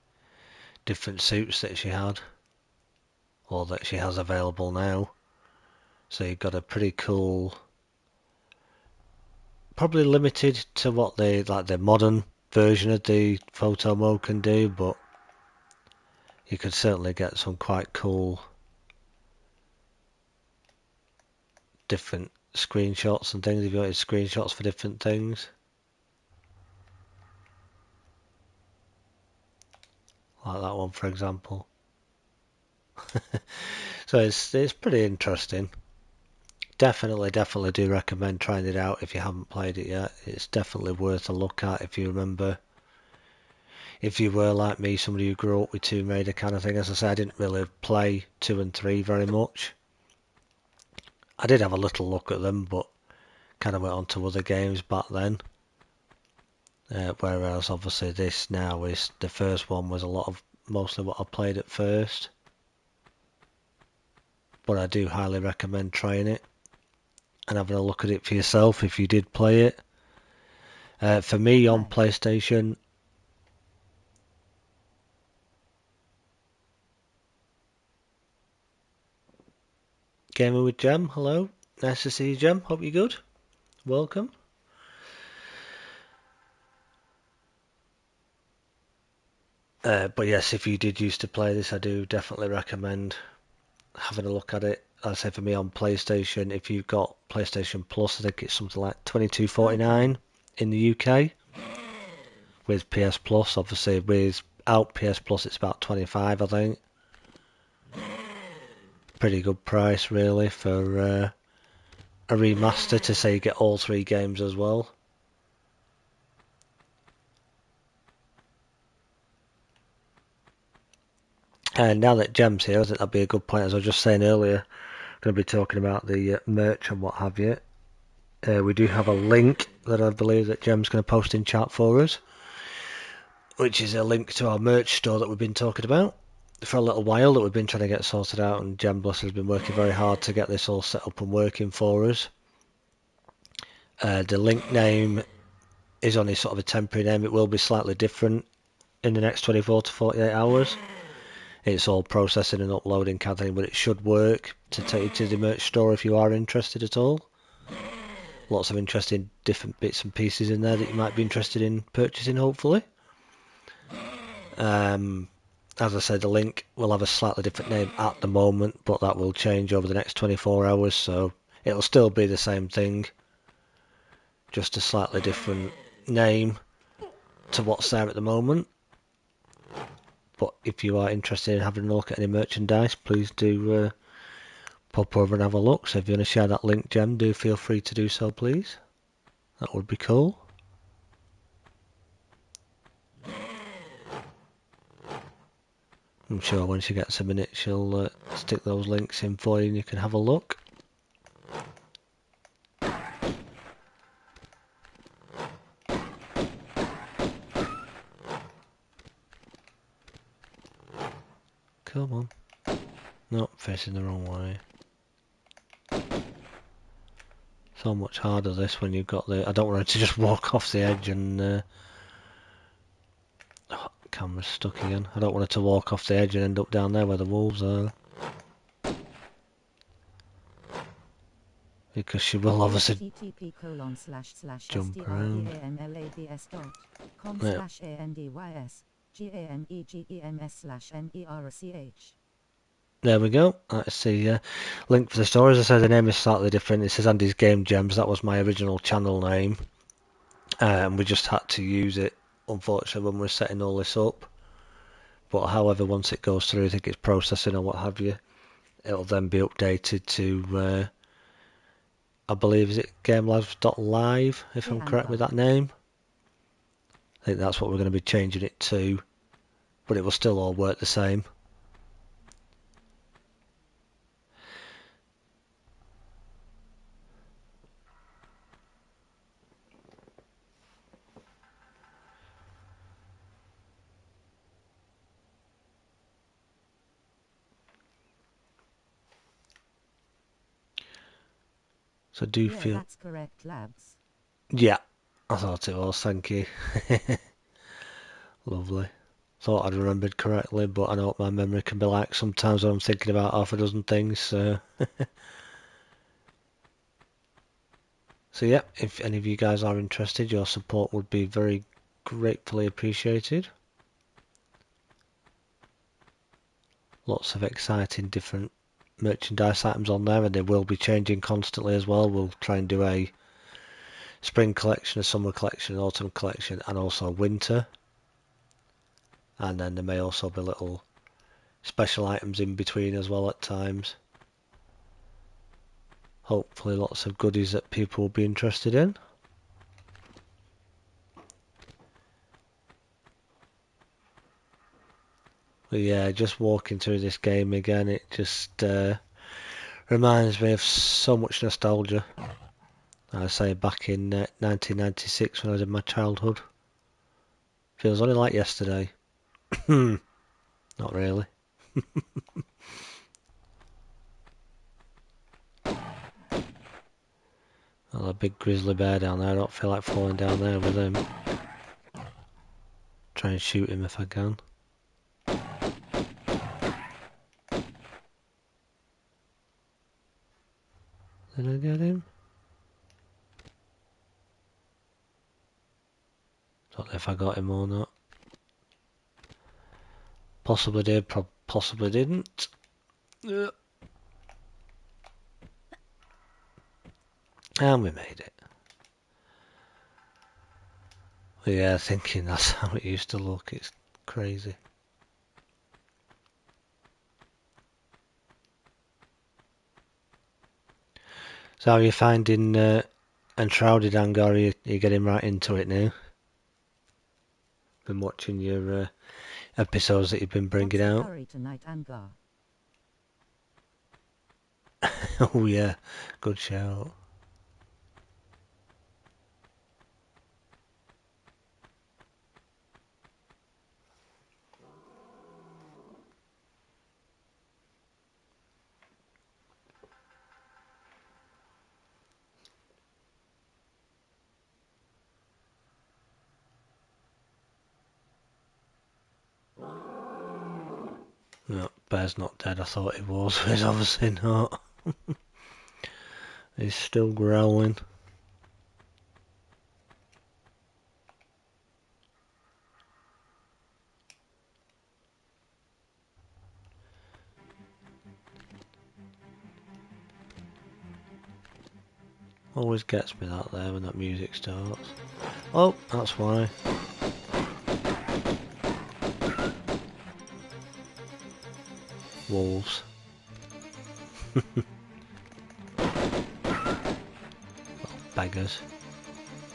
different suits that she had, or that she has available now. So you've got a pretty cool, probably limited to what the modern version of the photo mode can do, but you could certainly get some quite cool different screenshots and things if you wanted screenshots for different things. Like that one, for example. So it's pretty interesting. Definitely do recommend trying it out if you haven't played it yet. It's definitely worth a look at if you remember. If you were like me, somebody who grew up with Tomb Raider kind of thing. As I say, I didn't really play 2 and 3 very much. I did have a little look at them, but kind of went on to other games back then. Whereas obviously this now is, the first one was mostly what I played at first. But I do highly recommend trying it and having a look at it for yourself if you did play it. For me on PlayStation, Gamer with Gem, hello. Nice to see you, Gem. Hope you're good. Welcome. But yes, if you did used to play this, I do definitely recommend having a look at it. I say for me on PlayStation, if you've got PlayStation Plus, I think it's something like £22.49 in the UK. With PS Plus, obviously, without PS Plus, it's about 25, I think. Pretty good price, really, for a remaster to say you get all 3 games as well. And now that Gem's here, I think that'd be a good point. As I was just saying earlier, I'm going to be talking about the merch and what have you. We do have a link that I believe that Gem's going to post in chat for us, which is a link to our merch store that we've been talking about for a little while, that we've been trying to get sorted out, and Gem Bless has been working very hard to get this all set up and working for us. The link name is only sort of a temporary name. It will be slightly different in the next 24 to 48 hours. It's all processing and uploading, Kathleen, but it should work to take you to the merch store if you are interested at all. Lots of interesting different bits and pieces in there that you might be interested in purchasing, hopefully. As I said, the link will have a slightly different name at the moment, but that will change over the next 24 hours, so it'll still be the same thing, just a slightly different name to what's there at the moment. But if you are interested in having a look at any merchandise, please do pop over and have a look. So if you want to share that link, Gem, do feel free to do so, please. That would be cool. I'm sure when she gets a minute, she'll stick those links in for you and you can have a look. Come on. No, facing the wrong way. So much harder this when you've got the... I don't want her to just walk off the edge and... Oh, camera's stuck again. I don't want her to walk off the edge and end up down there where the wolves are. Because she will obviously jump around. There we go. That's the link for the store. As I said, the name is slightly different. It says Andy's Game Gems. That was my original channel name. And we just had to use it, unfortunately, when we were setting all this up. But however, once it goes through, I think it's processing or what have you, it'll then be updated to... I believe, is it GameLabs.live, if I'm correct with that name? I think that's what we're going to be changing it to, but it will still all work the same. So do you feel... that's correct, Labs. Yeah, I thought it was, thank you. Lovely. Thought I'd remembered correctly, but I know what my memory can be like sometimes when I'm thinking about half a dozen things, so... So yeah, if any of you guys are interested, your support would be very gratefully appreciated. Lots of exciting different merchandise items on there, and they will be changing constantly as well. We'll try and do a spring collection, a summer collection, an autumn collection, and also winter. And then there may also be little special items in between as well at times. Hopefully lots of goodies that people will be interested in. But yeah, just walking through this game again, it just reminds me of so much nostalgia. I say back in 1996 when I was in my childhood. Feels only like yesterday. Not really. Well, a big grizzly bear down there. I don't feel like falling down there with him. Try and shoot him if I can. Did I get him? Don't know if I got him or not. Possibly did, possibly didn't. And we made it. Yeah, thinking that's how it used to look. It's crazy. So how are you finding Enshrouded, Angar? Are you getting right into it now? Been watching your episodes that you've been bringing What's the out. curry tonight, Angar? Oh yeah, good shout. No, Bear's not dead. I thought he was, but he's obviously not. He's still growling. Always gets me that there when that music starts. Oh, that's why. Wolves. Beggars.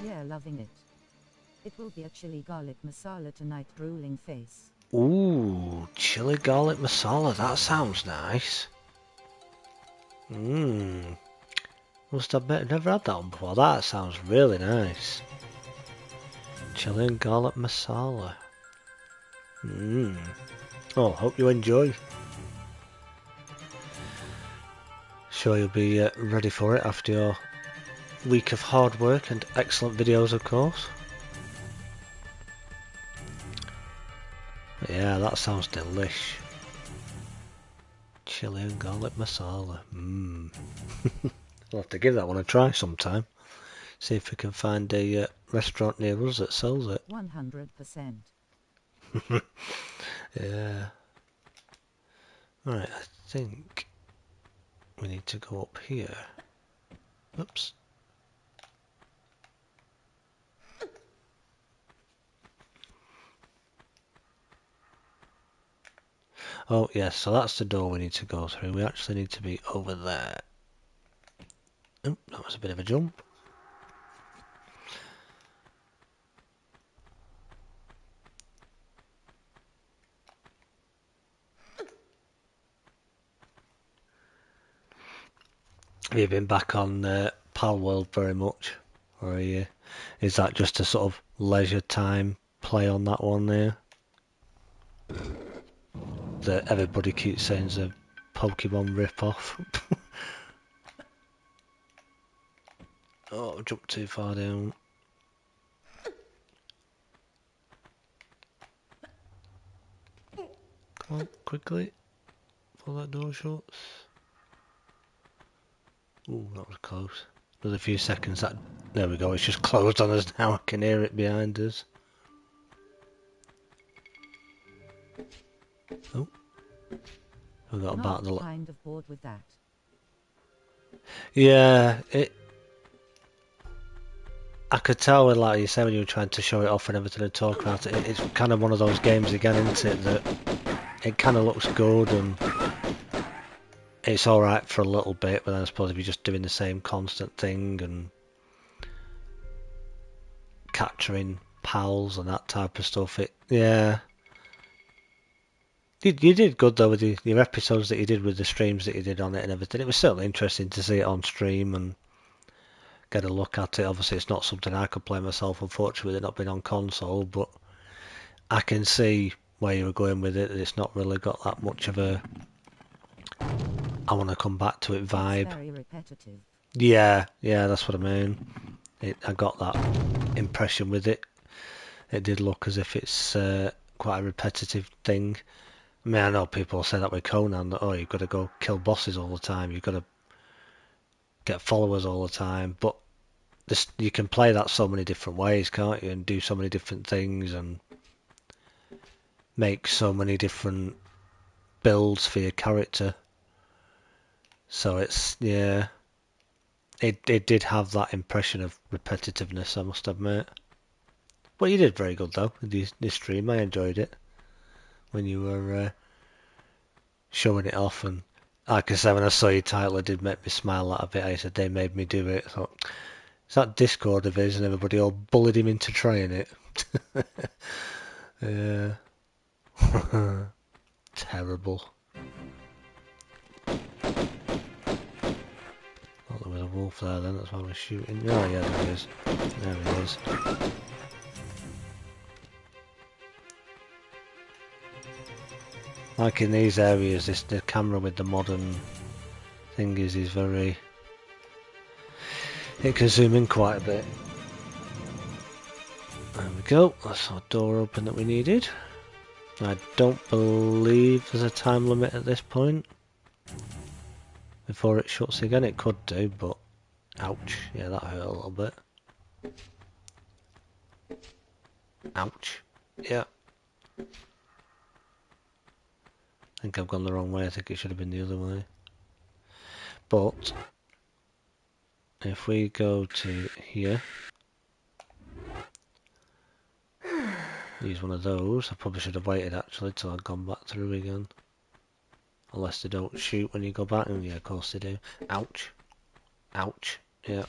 Yeah, loving it. It will be a chili garlic masala tonight, drooling face. Ooh, chili garlic masala. That sounds nice. Mmm. Must admit, never had that one before. That sounds really nice. Chili and garlic masala. Mmm. Oh, hope you enjoy. Sure you'll be ready for it after your week of hard work and excellent videos, of course. Yeah, that sounds delish. Chili and garlic masala. Mmm. I'll have to give that one a try sometime. See if we can find a restaurant near us that sells it. 100%. Yeah. Right, I think we need to go up here. Oops. Oh, yes, so that's the door we need to go through. We actually need to be over there. Oh, that was a bit of a jump. Have you been back on Pal World very much? Or is that just a sort of leisure time play on that one there? That everybody keeps saying is a Pokemon rip-off. Oh, I jumped too far down. Come on, quickly. Before that door shuts. Ooh, that was close. Another few seconds. There we go. It's just closed on us now. I can hear it behind us. Oh, we got about the. Kind of bored with that. Yeah, I could tell when, like you said, when you were trying to show it off and everything and talk about it. It's kind of one of those games again, isn't it? That it kind of looks good and it's all right for a little bit, but then I suppose if you're just doing the same constant thing and capturing pals and that type of stuff, yeah. You did good though with your episodes that you did with the streams that you did on it and everything. It was certainly interesting to see it on stream and get a look at it. Obviously, it's not something I could play myself, unfortunately, with it not being on console, but I can see where you were going with it. That it's not really got that much of a I want to come back to it vibe. It's very repetitive. Yeah, that's what I mean. I got that impression with it. It did look as if it's quite a repetitive thing. I mean, I know people say that with Conan, that, oh, you've got to go kill bosses all the time, you've got to get followers all the time, but you can play that so many different ways, can't you, and do so many different things, and make so many different builds for your character. So it's, yeah, it did have that impression of repetitiveness, I must admit. But you did very good though with this stream. I enjoyed it when you were showing it off, and like I said, when I saw your title, it did make me smile a bit. I said they made me do it. I thought, it's that Discord of his, and everybody all bullied him into trying it. Yeah. Terrible. Oh, there was a wolf there then, that's why I was shooting. Oh yeah, there he is. There he is. Like in these areas, the camera with the modern thing is very... It can zoom in quite a bit. There we go, that's our door open that we needed. I don't believe there's a time limit at this point. Before it shuts again, it could do, but... Ouch, yeah, that hurt a little bit. Ouch, yeah. I think I've gone the wrong way, I think it should have been the other way. But... if we go to here, use one of those. I probably should have waited actually till I'd gone back through again. Unless they don't shoot when you go back, and yeah, of course they do. Ouch. Ouch. Yeah.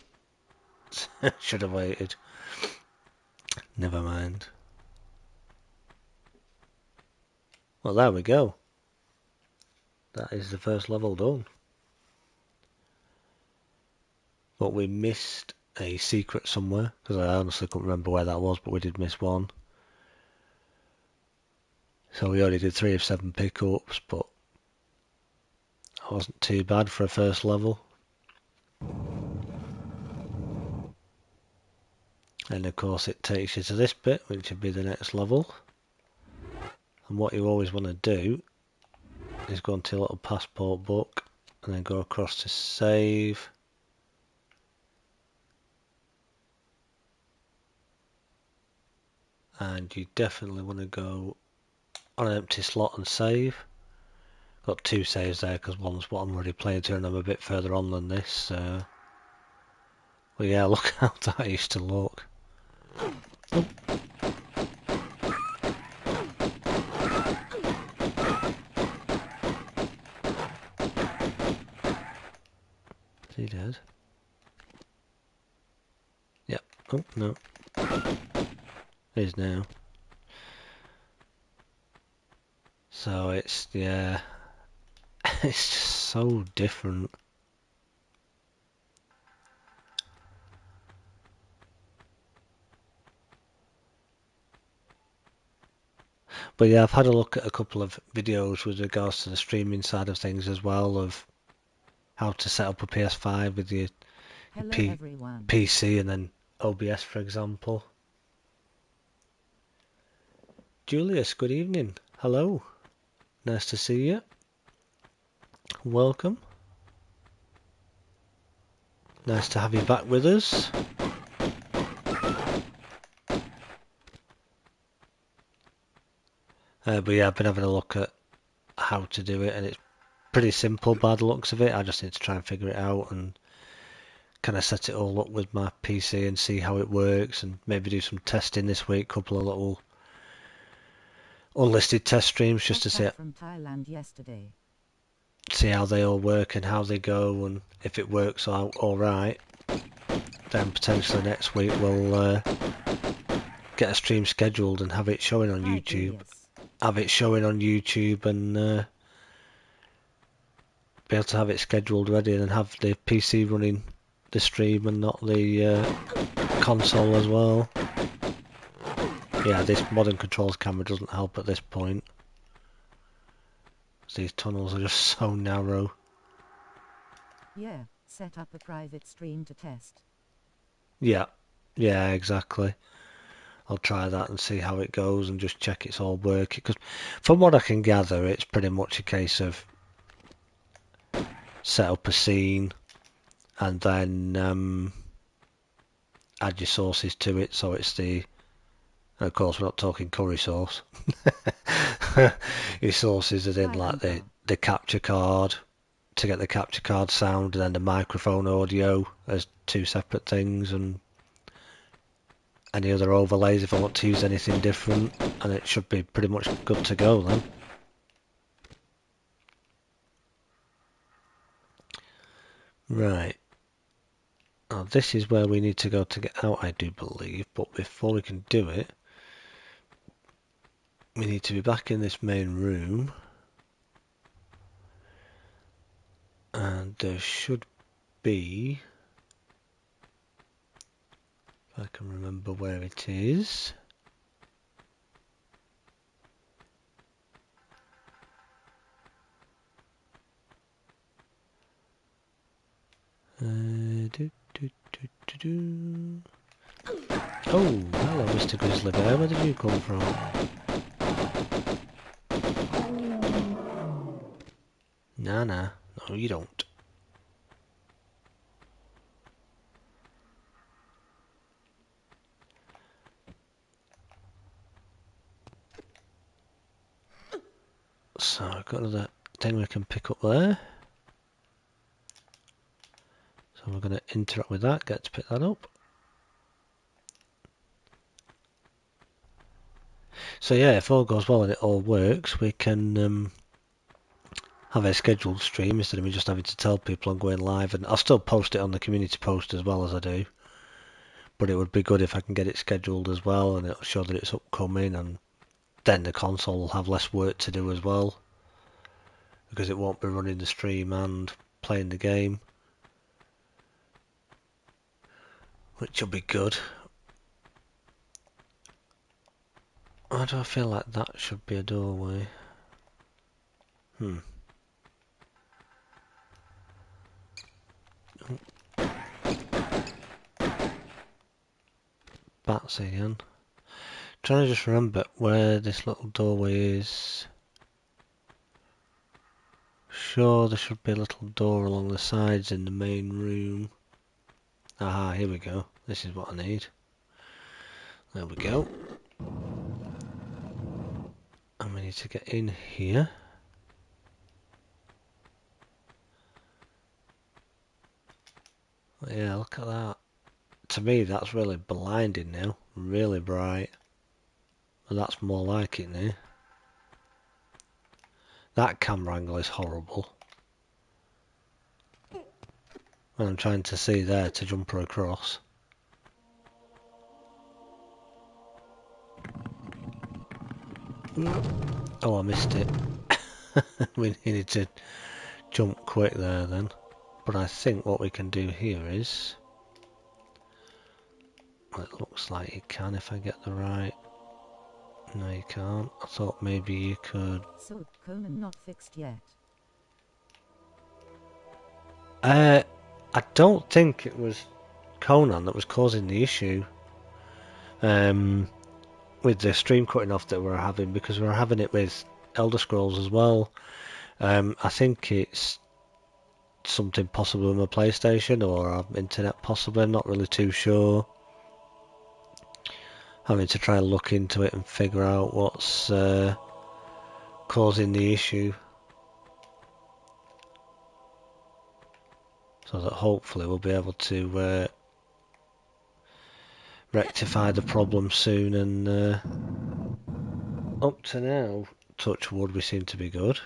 Should have waited. Never mind. Well, there we go. That is the first level done. But we missed a secret somewhere, because I honestly couldn't remember where that was, but we did miss one. So we only did 3 of 7 pickups, but it wasn't too bad for a first level. And of course it takes you to this bit, which would be the next level. And what you always want to do is go into a little passport book and then go across to save. And you definitely want to go on an empty slot and save. Got 2 saves there because one's what I'm already playing through and I'm a bit further on than this. But yeah, look how that used to look. Oh. Is he dead? Yep. Oh, no. He is now. So it's, yeah, it's just so different. But yeah, I've had a look at a couple of videos with regards to the streaming side of things as well, of how to set up a PS5 with your PC and then OBS, for example. Julius, good evening. Hello. Nice to see you. Welcome. Nice to have you back with us. But yeah, I've been having a look at how to do it, and it's pretty simple by the looks of it. I just need to try and figure it out and kind of set it all up with my PC and see how it works, and maybe do some testing this week, couple of little unlisted test streams just to see from Thailand yesterday. See how they all work and how they go, and if it works out all right, then potentially next week we'll get a stream scheduled and have it showing on YouTube. Have it showing on YouTube and be able to have it scheduled ready, and then have the PC running the stream and not the console as well. Yeah, this modern controls camera doesn't help at this point. These tunnels are just so narrow. Yeah, set up a private stream to test. Yeah, exactly. I'll try that and see how it goes and just check it's all working. Because from what I can gather, it's pretty much a case of set up a scene and then add your sources to it. So it's the And of course, we're not talking curry sauce. His sauces are in Hi, like Uncle. the capture card to get the capture card sound, and then the microphone audio as two separate things, and any other overlays if I want to use anything different, and it should be pretty much good to go then. Right. Now this is where we need to go to get out, I do believe, but before we can do it, we need to be back in this main room, and there should be, if I can remember where it is. Oh, hello, Mr. Grizzly Bear. Where did you come from? Nah, no, you don't. So I've got another thing we can pick up there. So we're going to interact with that, get to pick that up. So yeah, if all goes well and it all works, we can have a scheduled stream instead of me just having to tell people I'm going live. And I'll still post it on the community post as well as I do. But it would be good if I can get it scheduled as well, and it'll show that it's upcoming, and then the console will have less work to do as well, because it won't be running the stream and playing the game, which will be good. Why do I feel like that should be a doorway? Bats again. Trying to just remember where this little doorway is. Sure, there should be a little door along the sides in the main room. Aha, here we go. This is what I need. There we go. And we need to get in here. Yeah, look at that. To me, that's really blinding now. Really bright. And that's more like it now. That camera angle is horrible. And I'm trying to see there to jump her across. Oh, I missed it. We needed to jump quick there then. But I think what we can do here is... Well, it looks like you can if I get the right... No, you can't. I thought maybe you could... So, Conan not fixed yet. I don't think it was Conan that was causing the issue. With the stream cutting off that we're having, because we're having it with Elder Scrolls as well. I think it's something possible with my PlayStation or our internet possibly, I'm not really too sure. Having to try and look into it and figure out what's causing the issue, so that hopefully we'll be able to rectify the problem soon. And up to now, touch wood, we seem to be good.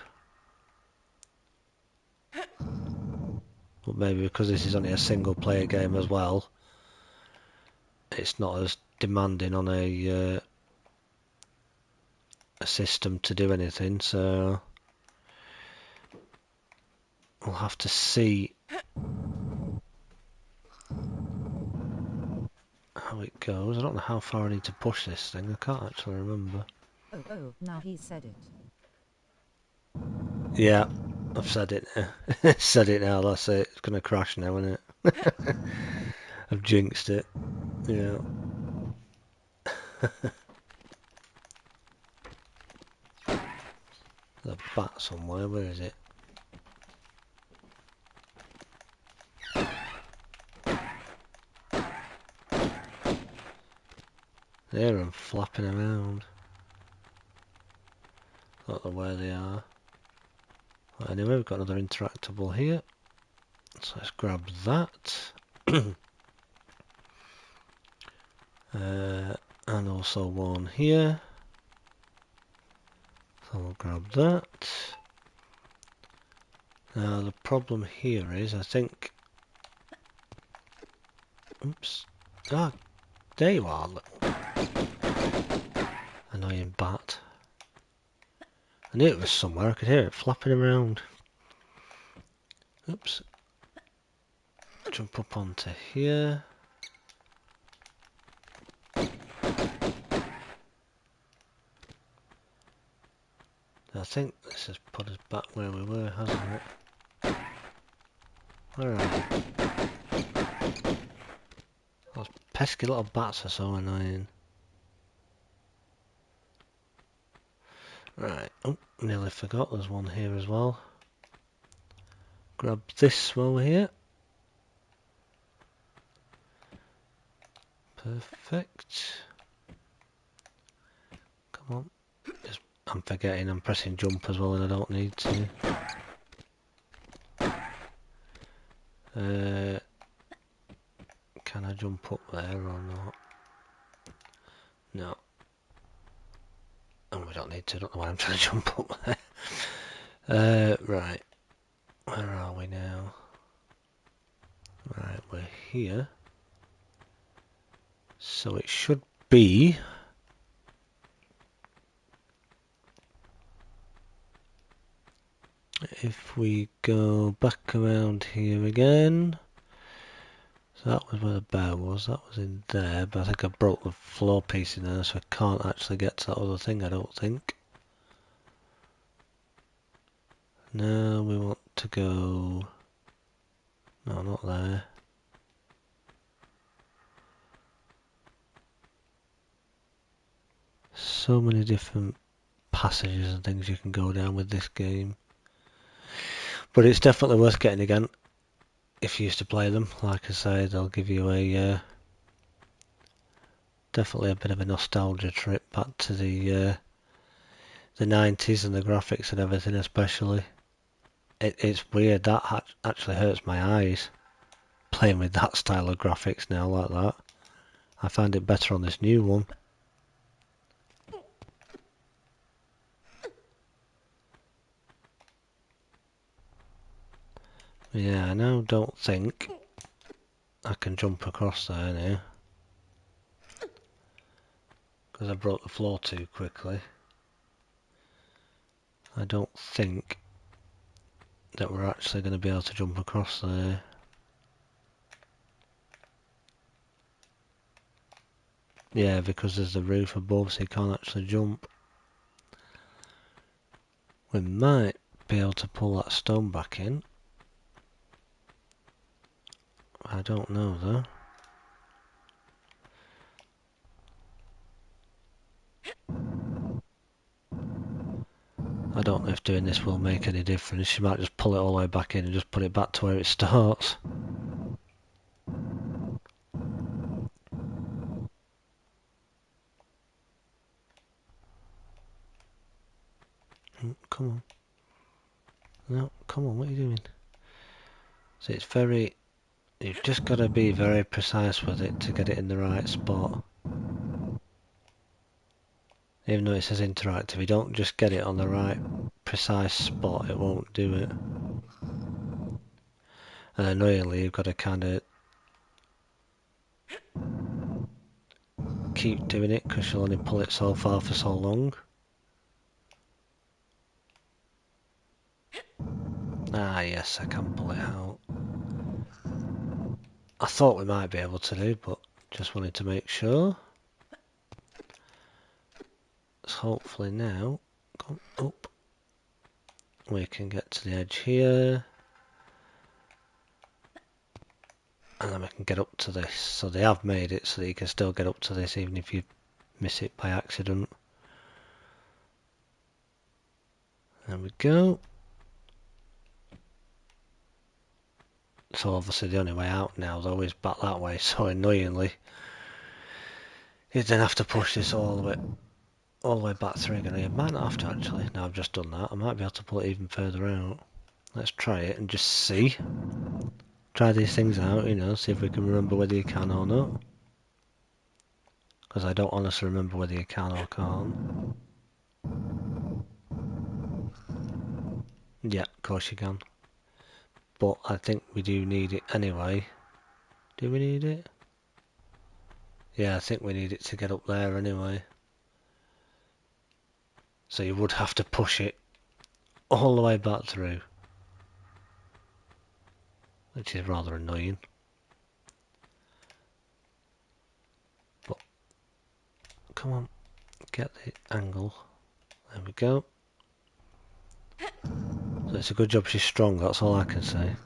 But maybe because this is only a single player game as well, it's not as demanding on a system to do anything, so we'll have to see how it goes. I don't know how far I need to push this thing, I can't actually remember. Oh, now he said it. Yeah, I've said it now. Said it now, that's it. It's going to crash now, isn't it? I've jinxed it. Yeah. There's a bat somewhere, where is it? hear them flapping around. Don't know where they are. Well, anyway, we've got another interactable here. So let's grab that. And also one here. So we'll grab that. Now the problem here is, I think... Oops. Ah, there you are, little annoying bat. I knew it was somewhere, I could hear it flapping around. Oops. Jump up onto here. I think this has put us back where we were, hasn't it? Where are we? Those pesky little bats are so annoying. Right, oh, nearly forgot there's one here as well. Grab this while we're here. Perfect. Come on. I'm forgetting I'm pressing jump as well and I don't need to. Can I jump up there or not? No. And we don't need to, I don't know why I'm trying to jump up there. Right. Where are we now? Right, we're here. So it should be... If we go back around here again... So that was where the bear was, that was in there, but I think I broke the floor piece in there, so I can't actually get to that other thing, I don't think. No, we want to go... No, not there. So many different passages and things you can go down with this game. But it's definitely worth getting again if you used to play them. Like I say, they'll give you a... definitely a bit of a nostalgia trip back to the 90s and the graphics and everything especially. It's weird, that actually hurts my eyes, playing with that style of graphics now like that. I find it better on this new one. Yeah, I now don't think I can jump across there now, because I broke the floor too quickly. I don't think that we're actually going to be able to jump across there. Yeah, because there's the roof above, so you can't actually jump. We might be able to pull that stone back in. I don't know though. I don't know if doing this will make any difference. She might just pull it all the way back in and just put it back to where it starts. Come on. No, come on, what are you doing? So it's very... You've just got to be very precise with it to get it in the right spot. Even though it says interactive, you don't just get it on the right precise spot, it won't do it. And annoyingly, you've got to kind of keep doing it because you'll only pull it so far for so long. Ah yes, I can pull it out. I thought we might be able to do, but just wanted to make sure. So hopefully now, come up, we can get to the edge here. And then we can get up to this. So they have made it so that you can still get up to this even if you miss it by accident. There we go. So obviously the only way out now though is back that way, so annoyingly You then have to push this all the way back through again. You might not have to actually. Now I've just done that. I might be able to pull it even further out. Let's try it and just see. Try these things out, you know, see if we can remember whether you can or not. Because I don't honestly remember whether you can or can't. Yeah, of course you can. But I think we do need it anyway. Do we need it? Yeah, I think we need it to get up there anyway. So you would have to push it all the way back through. Which is rather annoying. But, come on, get the angle. There we go. So it's a good job she's strong, that's all I can say.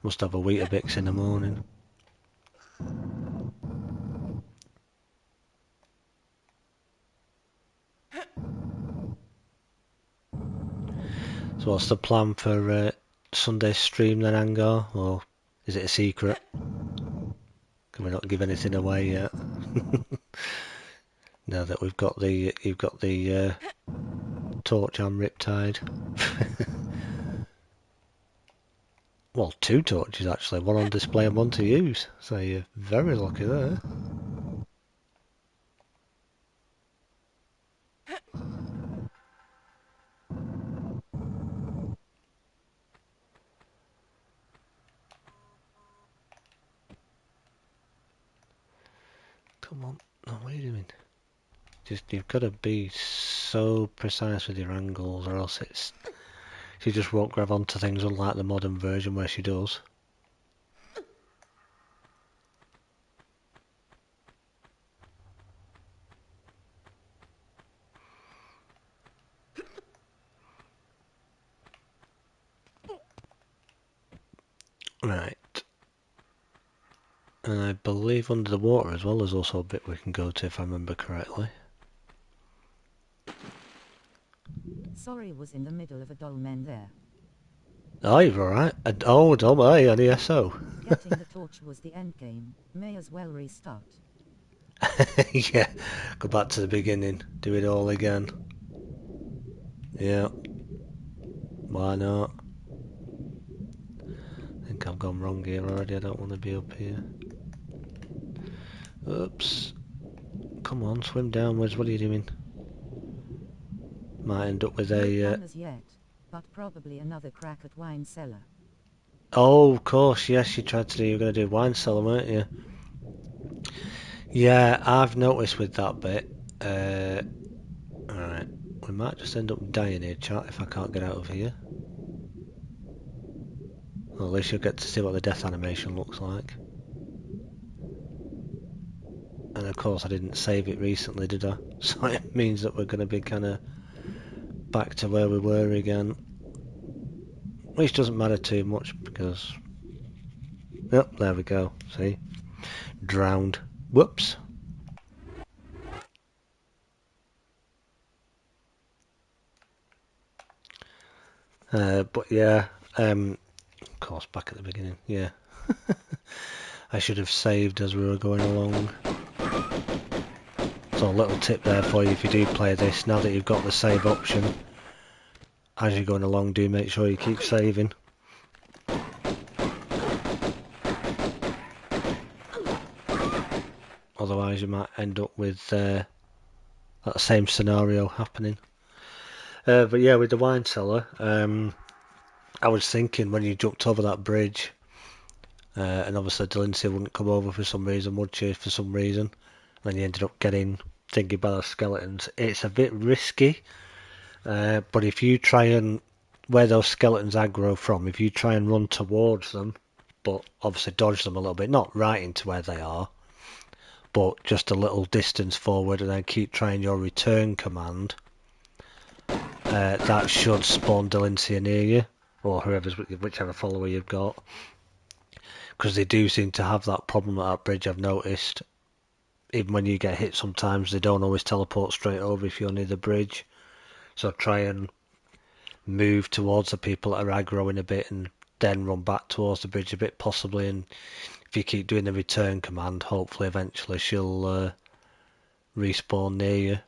Must have a Weetabix in the morning. So what's the plan for Sunday's stream then, Angar? Or is it a secret? Can we not give anything away yet? Now that you've got the torch on Riptide. Well, 2 torches actually, one on display and one to use. So you're very lucky there. Come on, no, what are you doing? You've got to be so precise with your angles, or else she just won't grab onto things, unlike the modern version where she does. Right. And I believe under the water as well, there's also a bit we can go to, if I remember correctly. Sorry, was in the middle of a dolmen there. Oh, you're alright. Oh, don't worry, an ESO. Getting the torch was the end game. May as well restart. Yeah, go back to the beginning, do it all again. Yeah. Why not? I think I've gone wrong here already, I don't want to be up here. Oops. Come on, swim downwards, what are you doing? Might end up with No a... planners yet, but probably another crack at wine cellar. Oh, of course, yes, you tried to do, you were going to do wine cellar, weren't you? Yeah, I've noticed with that bit. Alright, we might just end up dying here, chat, if I can't get out of here. Well, at least you'll get to see what the death animation looks like. And of course I didn't save it recently, did I? So it means that we're going to be kind of back to where we were again. Which doesn't matter too much because... Yep, there we go, see? Drowned. Whoops. But yeah, of course, back at the beginning, yeah. I should have saved as we were going along. So a little tip there for you if you do play this, now that you've got the save option, as you're going along, do make sure you keep saving. Otherwise you might end up with that same scenario happening. But yeah, with the wine cellar, I was thinking when you jumped over that bridge, and obviously Delancey wouldn't come over for some reason, would she, for some reason, and then you ended up getting thinking by the skeletons. It's a bit risky, but if you try and, where those skeletons aggro from, if you try and run towards them, but obviously dodge them a little bit, not right into where they are, but just a little distance forward, and then keep trying your return command, that should spawn Delancey near you, or whichever follower you've got. Because they do seem to have that problem at that bridge, I've noticed. Even when you get hit sometimes, they don't always teleport straight over if you're near the bridge. So try and move towards the people that are aggroing a bit and then run back towards the bridge a bit possibly, and if you keep doing the return command, hopefully eventually she'll respawn near you.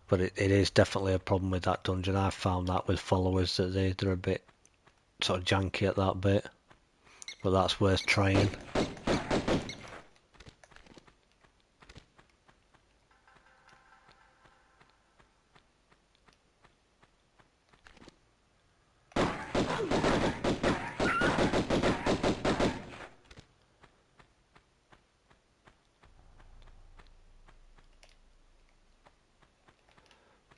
But it is definitely a problem with that dungeon. I've found that with followers, that they're a bit sort of janky at that bit, but that's worth trying.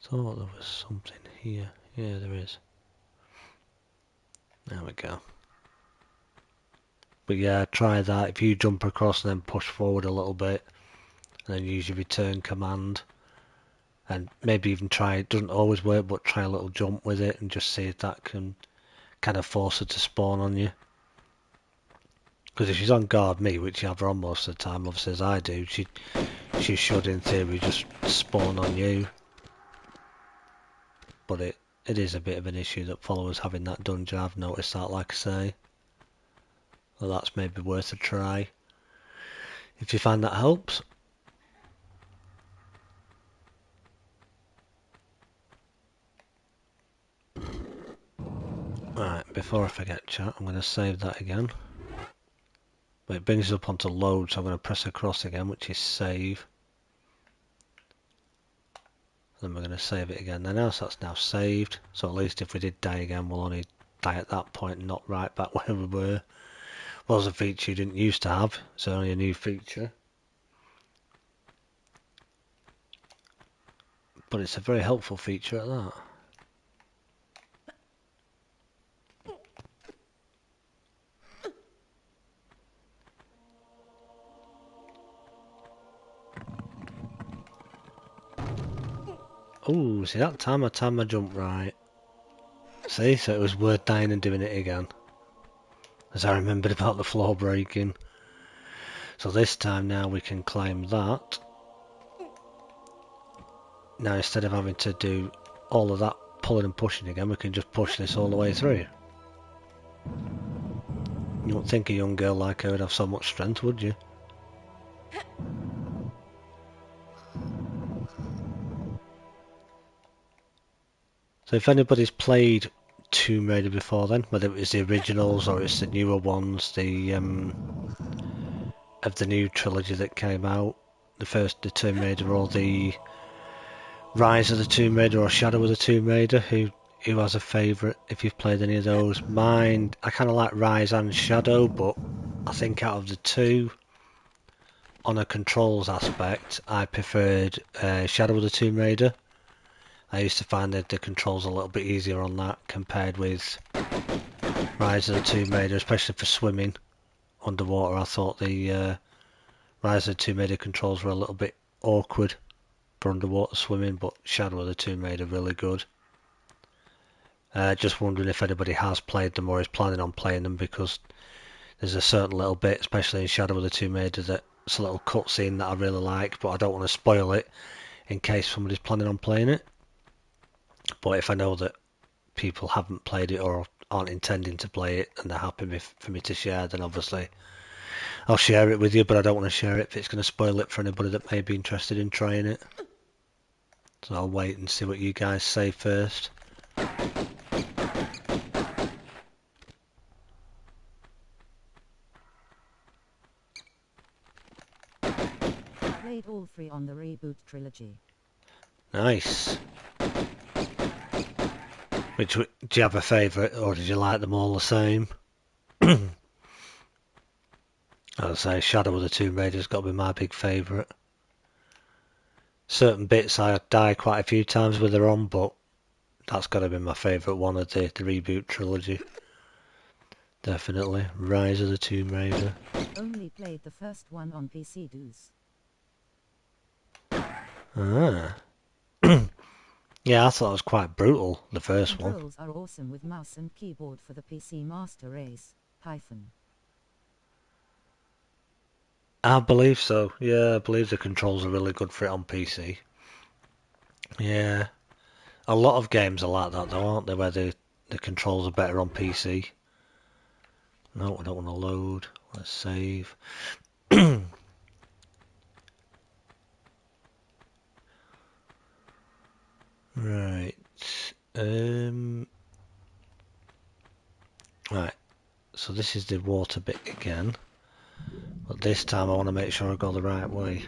Thought there was something here. Yeah, there is. There we go. But yeah, try that. If you jump across and then push forward a little bit, and then use your return command, and maybe even try, it doesn't always work, but try a little jump with it and just see if that can kind of force her to spawn on you. Because if she's on guard me, which you have her on most of the time, obviously as I do, she should in theory just spawn on you. But it is a bit of an issue that followers have in that dungeon. I've noticed that, like I say. Well, that's maybe worth a try if you find that helps. Right, before I forget, chat, I'm going to save that again. But it brings us up onto load, so I'm going to press across again, which is save. Then we're going to save it again. Then else that's now saved, so at least if we did die again, we'll only die at that point and not right back where we were. Was a feature you didn't used to have, so only a new feature. But it's a very helpful feature at that. Oh, see, that time I timed my jump right. See, so it was worth dying and doing it again. As I remembered about the floor breaking. So this time now we can climb that. Now instead of having to do all of that pulling and pushing again, we can just push this all the way through. You wouldn't think a young girl like her would have so much strength, would you? So if anybody's played Tomb Raider before then, whether it was the originals or it's the newer ones, the of the new trilogy that came out, the Tomb Raider or the Rise of the Tomb Raider or Shadow of the Tomb Raider, who has a favourite if you've played any of those? Mine, I kind of like Rise and Shadow, but I think out of the two, on a controls aspect, I preferred Shadow of the Tomb Raider. I used to find that the controls a little bit easier on that compared with Rise of the Tomb Raider, especially for swimming underwater. I thought the Rise of the Tomb Raider controls were a little bit awkward for underwater swimming, but Shadow of the Tomb Raider really good. Just wondering if anybody has played them or is planning on playing them, because there's a certain little bit, especially in Shadow of the Tomb Raider, that's a little cutscene that I really like, but I don't want to spoil it in case somebody's planning on playing it. But if I know that people haven't played it or aren't intending to play it and they're happy for me to share, then obviously I'll share it with you, but I don't want to share it if it's going to spoil it for anybody that may be interested in trying it. So I'll wait and see what you guys say first. Played all three on the reboot trilogy. Nice. Do you have a favourite, or did you like them all the same? I'd say Shadow of the Tomb Raider's got to be my big favourite. Certain bits I die quite a few times with her on, but that's got to be my favourite one of the reboot trilogy. Definitely. Rise of the Tomb Raider. Only played the first one on PC dues. Ah. Yeah, I thought it was quite brutal, the first one. Controls are awesome with mouse and keyboard for the PC Master Race. Hyphen. I believe so. Yeah, I believe the controls are really good for it on PC. Yeah. A lot of games are like that though, aren't they? Where the controls are better on PC. No, we don't want to load. Let's save. Right. Right. So this is the water bit again. But this time I want to make sure I go the right way.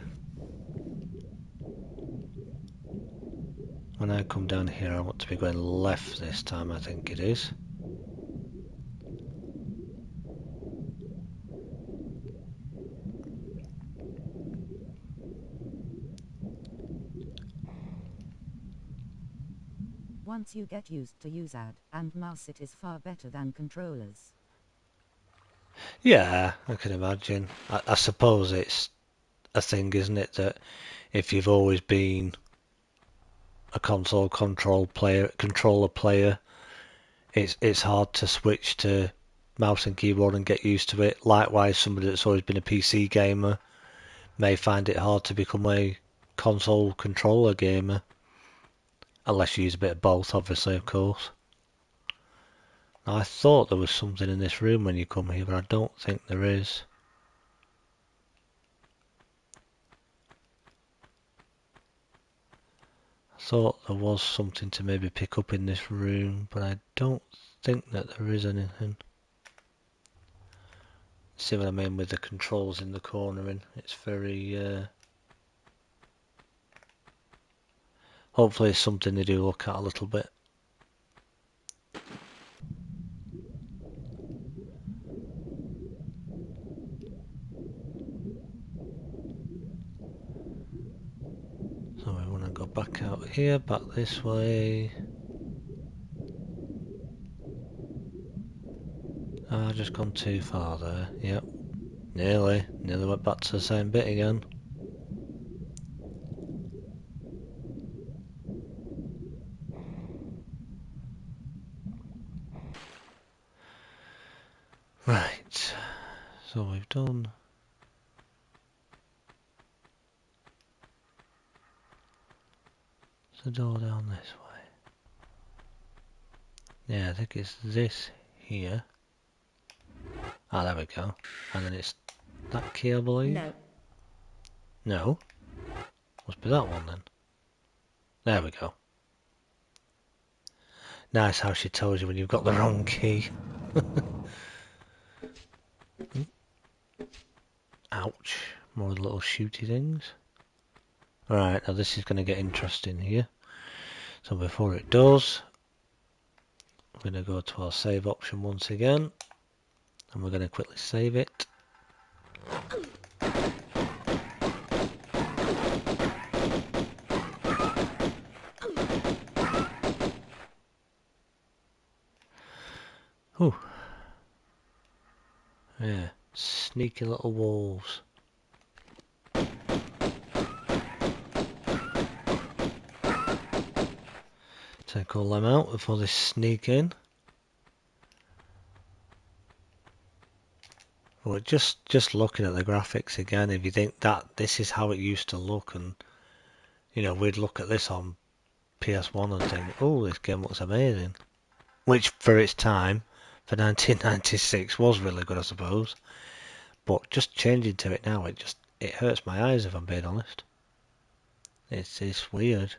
When I come down here, I want to be going left this time, I think it is. Once you get used to use ad and mouse, it is far better than controllers. Yeah, I can imagine. I suppose it's a thing, isn't it, that if you've always been a console controller player, it's hard to switch to mouse and keyboard and get used to it. Likewise, somebody that's always been a PC gamer may find it hard to become a console controller gamer, unless you use a bit of both, obviously, of course. Now, I thought there was something in this room when you come here, but I don't think there is. I thought there was something to maybe pick up in this room, but I don't think that there is anything. See what I mean with the controls in the cornering? It's very... hopefully it's something they do look at a little bit. So we want to go back out here, back this way. I've just gone too far there. Yep. Nearly went back to the same bit again. Right. So we've done... the door down this way. Yeah, I think it's this here. Ah, there we go. And then it's that key, I believe. No. No? Must be that one then. There we go. Nice how she tells you when you've got the wrong key. Ouch. More little shooty things. Right, now this is going to get interesting here. So before it does, I'm going to go to our save option once again. And we're going to quickly save it. Ooh. Yeah, sneaky little wolves. Take all them out before they sneak in. Well, just looking at the graphics again, if you think that this is how it used to look, and you know, we'd look at this on PS1 and think, oh, this game looks amazing. Which, for its time, for 1996, was really good, I suppose. But just changing to it now, it hurts my eyes, if I'm being honest. It's weird.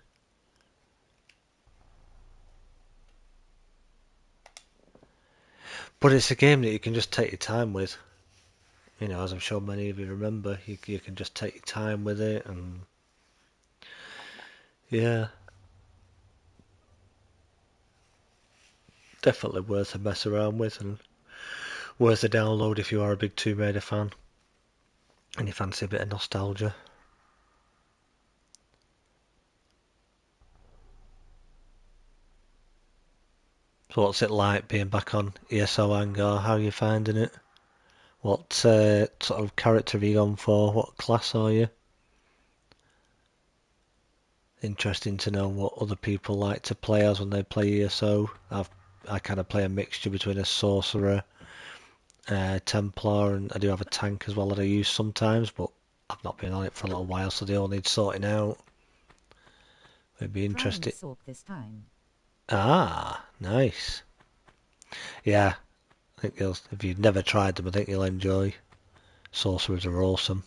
But it's a game that you can just take your time with. You know, as I'm sure many of you remember, you can just take your time with it, and yeah, definitely worth a mess around with, and worth a download if you are a big Tomb Raider fan and you fancy a bit of nostalgia. So what's it like being back on ESO Hangar? How are you finding it? What sort of character have you gone for? What class are you? Interesting to know what other people like to play as when they play ESO. I kind of play a mixture between a sorcerer, Templar, and I do have a tank as well that I use sometimes, but I've not been on it for a little while, so they all need sorting out. It'd be Trying interesting. Sork this time. Ah, nice. Yeah, I think if you've never tried them, I think you'll enjoy. Sorcerers are awesome.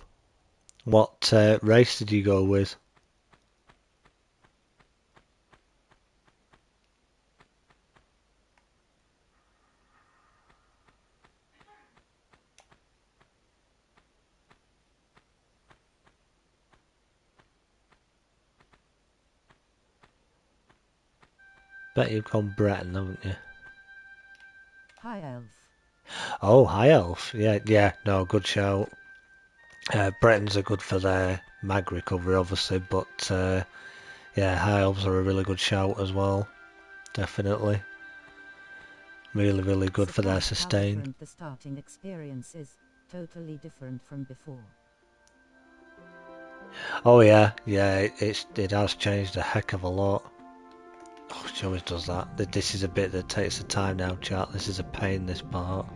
What race did you go with? Bet you've gone Breton, haven't you? High Elf. Oh, High Elf. Yeah, no, good shout. Bretons are good for their mag recovery, obviously, but yeah, High Elves are a really good shout as well. Definitely. Really good for their Surprised how sustain. different the starting experience is. Totally different from before. Oh yeah, it has changed a heck of a lot. Oh, she always does that. This is a bit that takes the time now, chat. This is a pain, this part.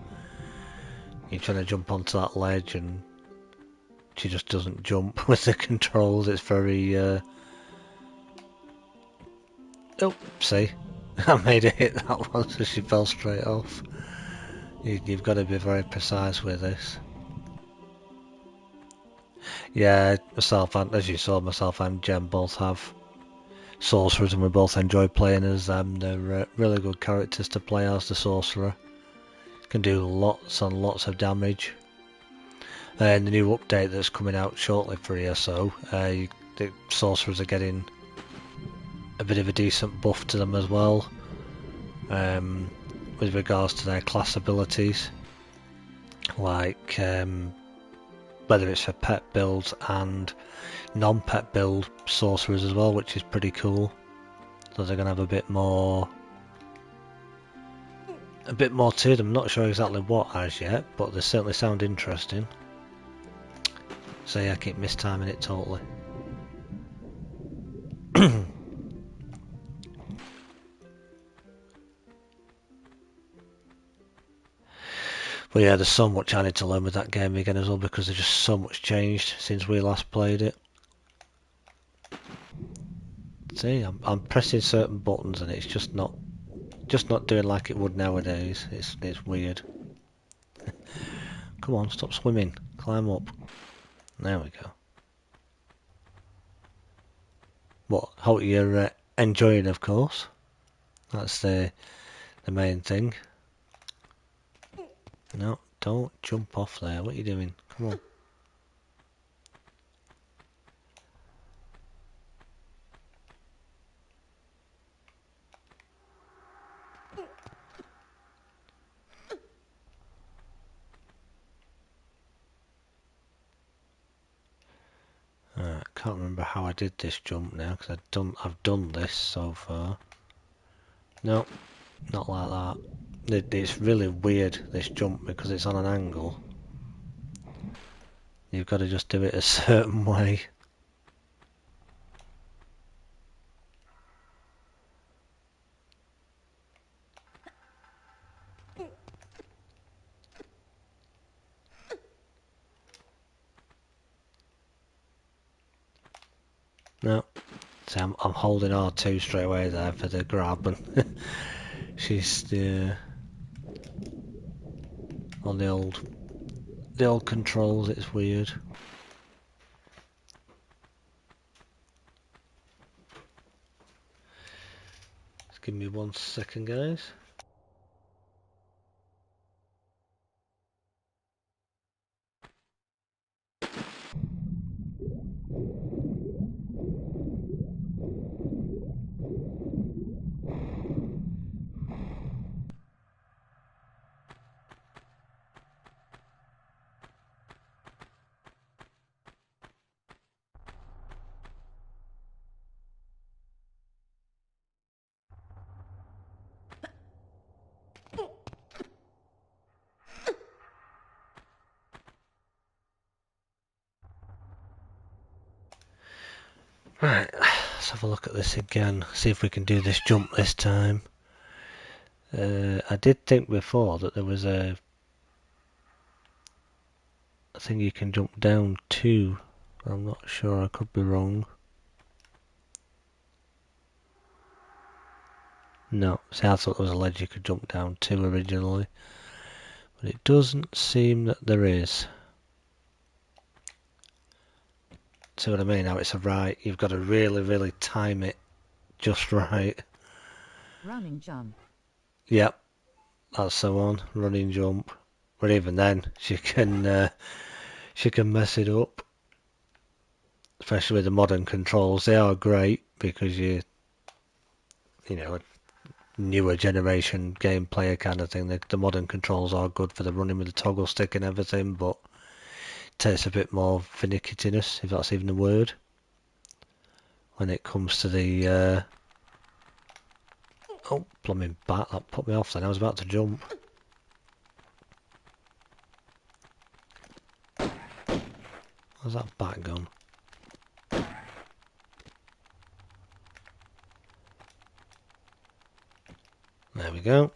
You're trying to jump onto that ledge and she just doesn't jump with the controls. It's very... Oh, see? I made her hit that one so she fell straight off. You've got to be very precise with this. Yeah, myself and, as you saw, myself and Jem both have sorcerers and we both enjoy playing as them. They're really good characters to play as the sorcerer. Can do lots and lots of damage. And the new update that's coming out shortly for ESO, the sorcerers are getting a bit of a decent buff to them as well, with regards to their class abilities, like whether it's for pet builds and non-pet build sorcerers as well, which is pretty cool. So they're going to have a bit more to them. Not sure exactly what as yet, but they certainly sound interesting. So yeah, I keep mistiming it totally. But yeah, there's so much I need to learn with that game again as well, because there's just so much changed since we last played it. See, I'm pressing certain buttons and it's just not doing like it would nowadays. It's weird. Come on, stop swimming. Climb up. There we go. What? Hope you're enjoying, of course. That's the main thing. No, don't jump off there. What are you doing? Come on. Can't remember how I did this jump now, because I've done this so far. No, not like that. It's really weird, this jump, because it's on an angle. You've got to just do it a certain way. No, see, I'm holding R2 straight away there for the grab, and she's on the old controls. It's weird. Just give me 1 second, guys. Right, let's have a look at this again. See if we can do this jump this time. I did think before that there was a thing you can jump down to. I'm not sure, I could be wrong. No, see, I thought there was a ledge you could jump down to originally, but it doesn't seem that there is. See what I mean? How it's a right, you've got to really, really time it just right. Running jump. Yep, that's the one. Running jump. But even then, she can mess it up. Especially with the modern controls, they are great because you know, a newer generation game player kind of thing. The modern controls are good for the running with the toggle stick and everything, but it takes a bit more finickiness, if that's even a word, when it comes to the oh, blooming bat, that put me off then. I was about to jump. Where's that bat gone? There we go.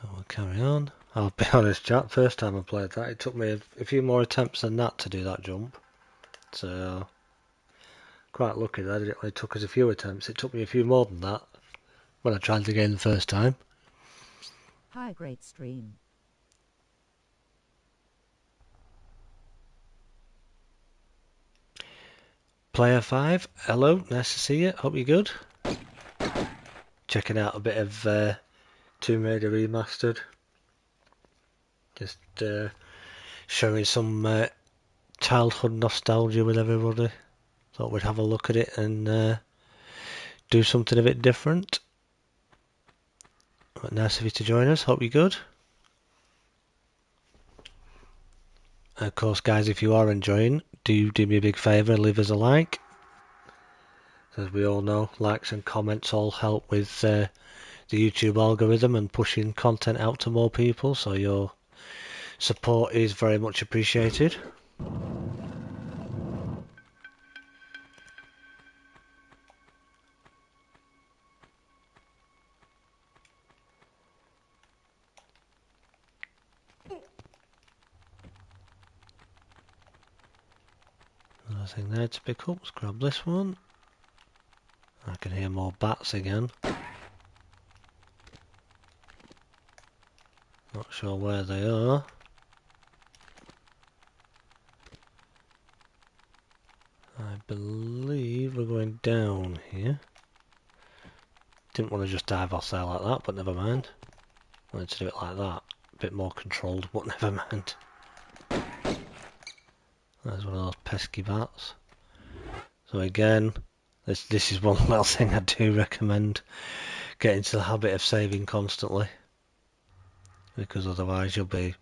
So we'll carry on. I'll be honest, chat, first time I played that, it took me a few more attempts than that to do that jump. So, quite lucky that it only took us a few attempts. It took me a few more than that when I tried the game the first time. Hi, great stream. Player 5, hello, nice to see you, hope you're good. Checking out a bit of Tomb Raider Remastered. Just showing some childhood nostalgia with everybody. Thought we'd have a look at it and do something a bit different. But nice of you to join us, hope you're good. Of course, guys, if you are enjoying, do me a big favour and leave us a like. As we all know, likes and comments all help with the YouTube algorithm and pushing content out to more people, so your support is very much appreciated. Nothing there to pick up, let's grab this one. I can hear more bats again. Not sure where they are. I believe we're going down here. Didn't want to just dive off there like that, but never mind. Wanted to do it like that. A bit more controlled, but never mind. There's one of those pesky bats. So again, this is one little thing I do recommend. Get into the habit of saving constantly. Because otherwise you'll be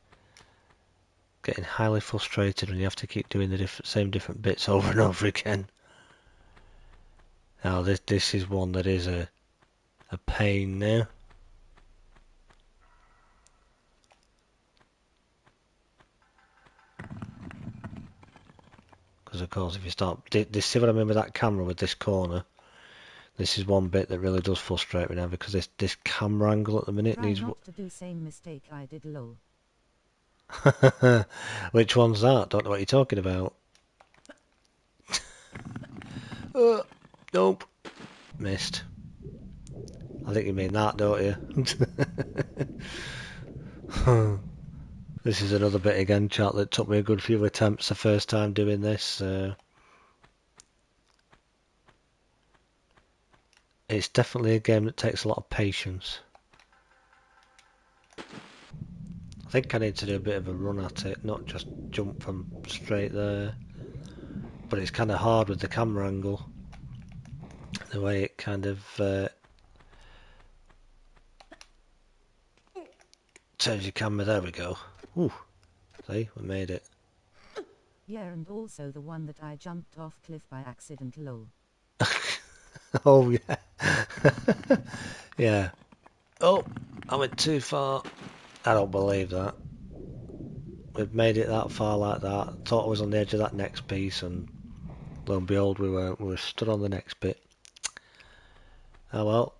getting highly frustrated when you have to keep doing the same different bits over and over again. Now this is one that is a pain now. Because of course if you start, see what I mean with that camera with this corner? This is one bit that really does frustrate me now because this camera angle at the minute Try needs... not to do same mistake I did, lol. Which one's that? Don't know what you're talking about. Nope. Missed. I think you mean that, don't you? This is another bit again, chat, that took me a good few attempts the first time doing this. It's definitely a game that takes a lot of patience. I think I need to do a bit of a run at it, not just jump from straight there. But it's kind of hard with the camera angle. The way it kind of turns your camera. There we go. Ooh, see, we made it. Yeah, and also the one that I jumped off cliff by accident, lol. Oh yeah. Yeah. Oh, I went too far. I don't believe that. We've made it that far like that. Thought I was on the edge of that next piece, and lo and behold, we weren't. We were stood on the next bit. Oh well.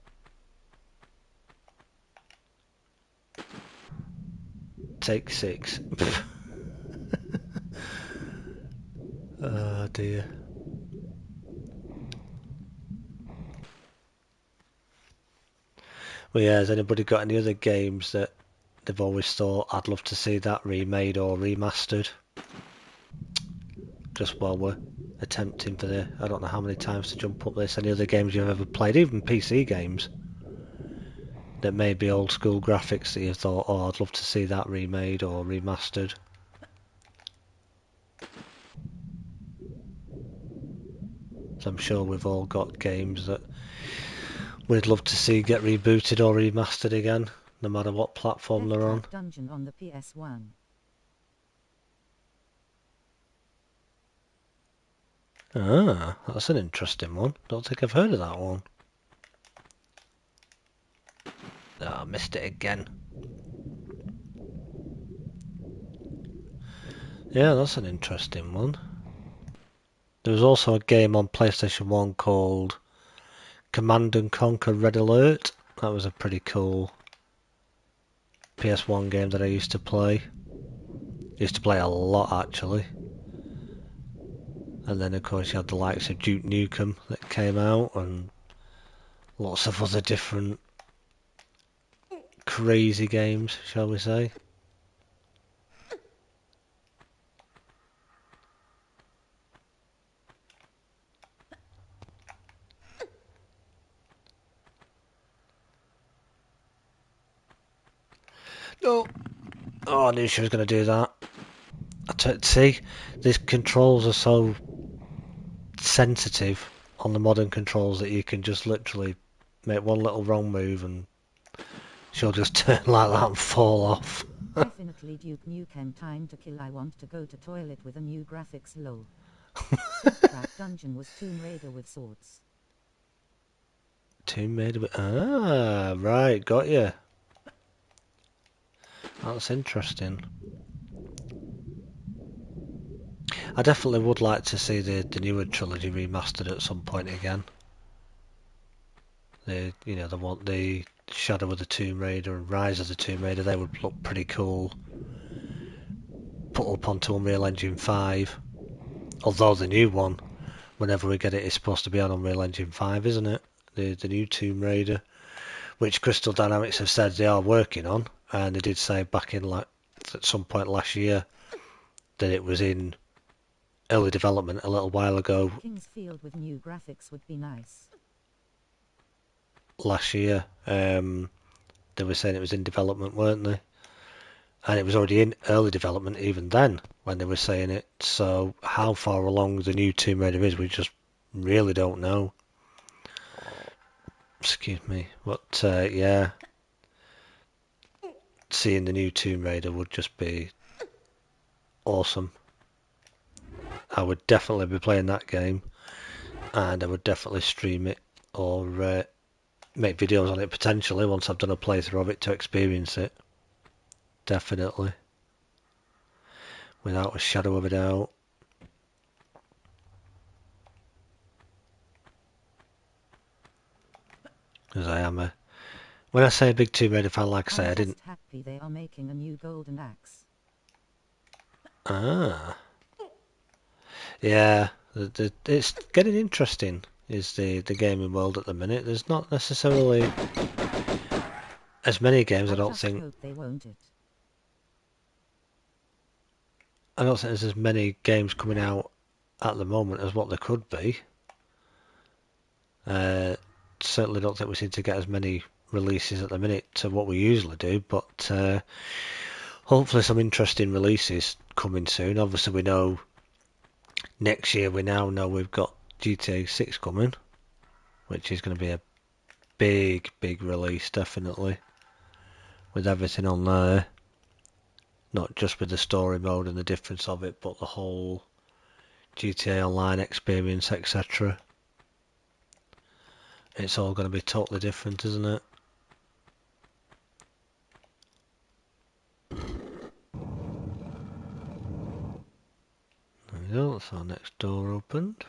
Take 6. Oh dear. Well, yeah, has anybody got any other games that they've always thought, I'd love to see that remade or remastered? Just while we're attempting for the, I don't know how many times to jump up this, any other games you've ever played, even PC games, that may be old school graphics that you thought, oh, I'd love to see that remade or remastered. So I'm sure we've all got games that we'd love to see get rebooted or remastered again, no matter what platform they're on. Death Trap Dungeon on the PS1. Ah, that's an interesting one. Don't think I've heard of that one. Ah, I missed it again. Yeah, that's an interesting one. There was also a game on PlayStation 1 called Command and Conquer Red Alert. That was a pretty cool PS1 game that I used to play. Used to play a lot, actually. And then, of course, you had the likes of Duke Nukem that came out, and lots of other different crazy games, shall we say. No! Oh, I knew she was going to do that. See, these controls are so sensitive on the modern controls that you can just literally make one little wrong move and she'll just turn like that and fall off. Definitely Duke Nukem Time to Kill. I want to go to toilet with a new graphics lol. Death Trap Dungeon was Tomb Raider with swords. Tomb Raider. Ah, right, got you. That's interesting. I definitely would like to see the newer trilogy remastered at some point again. The Shadow of the Tomb Raider and Rise of the Tomb Raider, they would look pretty cool. Put up onto Unreal Engine 5. Although the new one, whenever we get it, is supposed to be on Unreal Engine 5, isn't it? The new Tomb Raider, which Crystal Dynamics have said they are working on, and they did say back in at some point last year that it was in early development a little while ago. Kingsfield with new graphics would be nice. Last year, they were saying it was in development, weren't they? And it was already in early development even then when they were saying it. So how far along the new Tomb Raider is, we just really don't know. Excuse me. But yeah, seeing the new Tomb Raider would just be awesome. I would definitely be playing that game, and I would definitely stream it or make videos on it potentially once I've done a playthrough of it to experience it. Definitely. Without a shadow of a doubt. Because I am a... When I say a big Tomb Raider fan, like I say, I I'm didn't... just happy they are making a new golden axe. Ah. Yeah, it's getting interesting, is the gaming world at the minute. There's not necessarily as many games, I don't just think. hope they won't it. I don't think there's as many games coming out at the moment as what there could be. Certainly don't think we seem to get as many releases at the minute to what we usually do, but hopefully some interesting releases coming soon. Obviously we know next year, we now know we've got GTA 6 coming, which is going to be a big release, definitely, with everything on there. Not just with the story mode and the difference of it, but the whole GTA Online experience, etc. It's all going to be totally different, isn't it? There we go, that's our next door opened.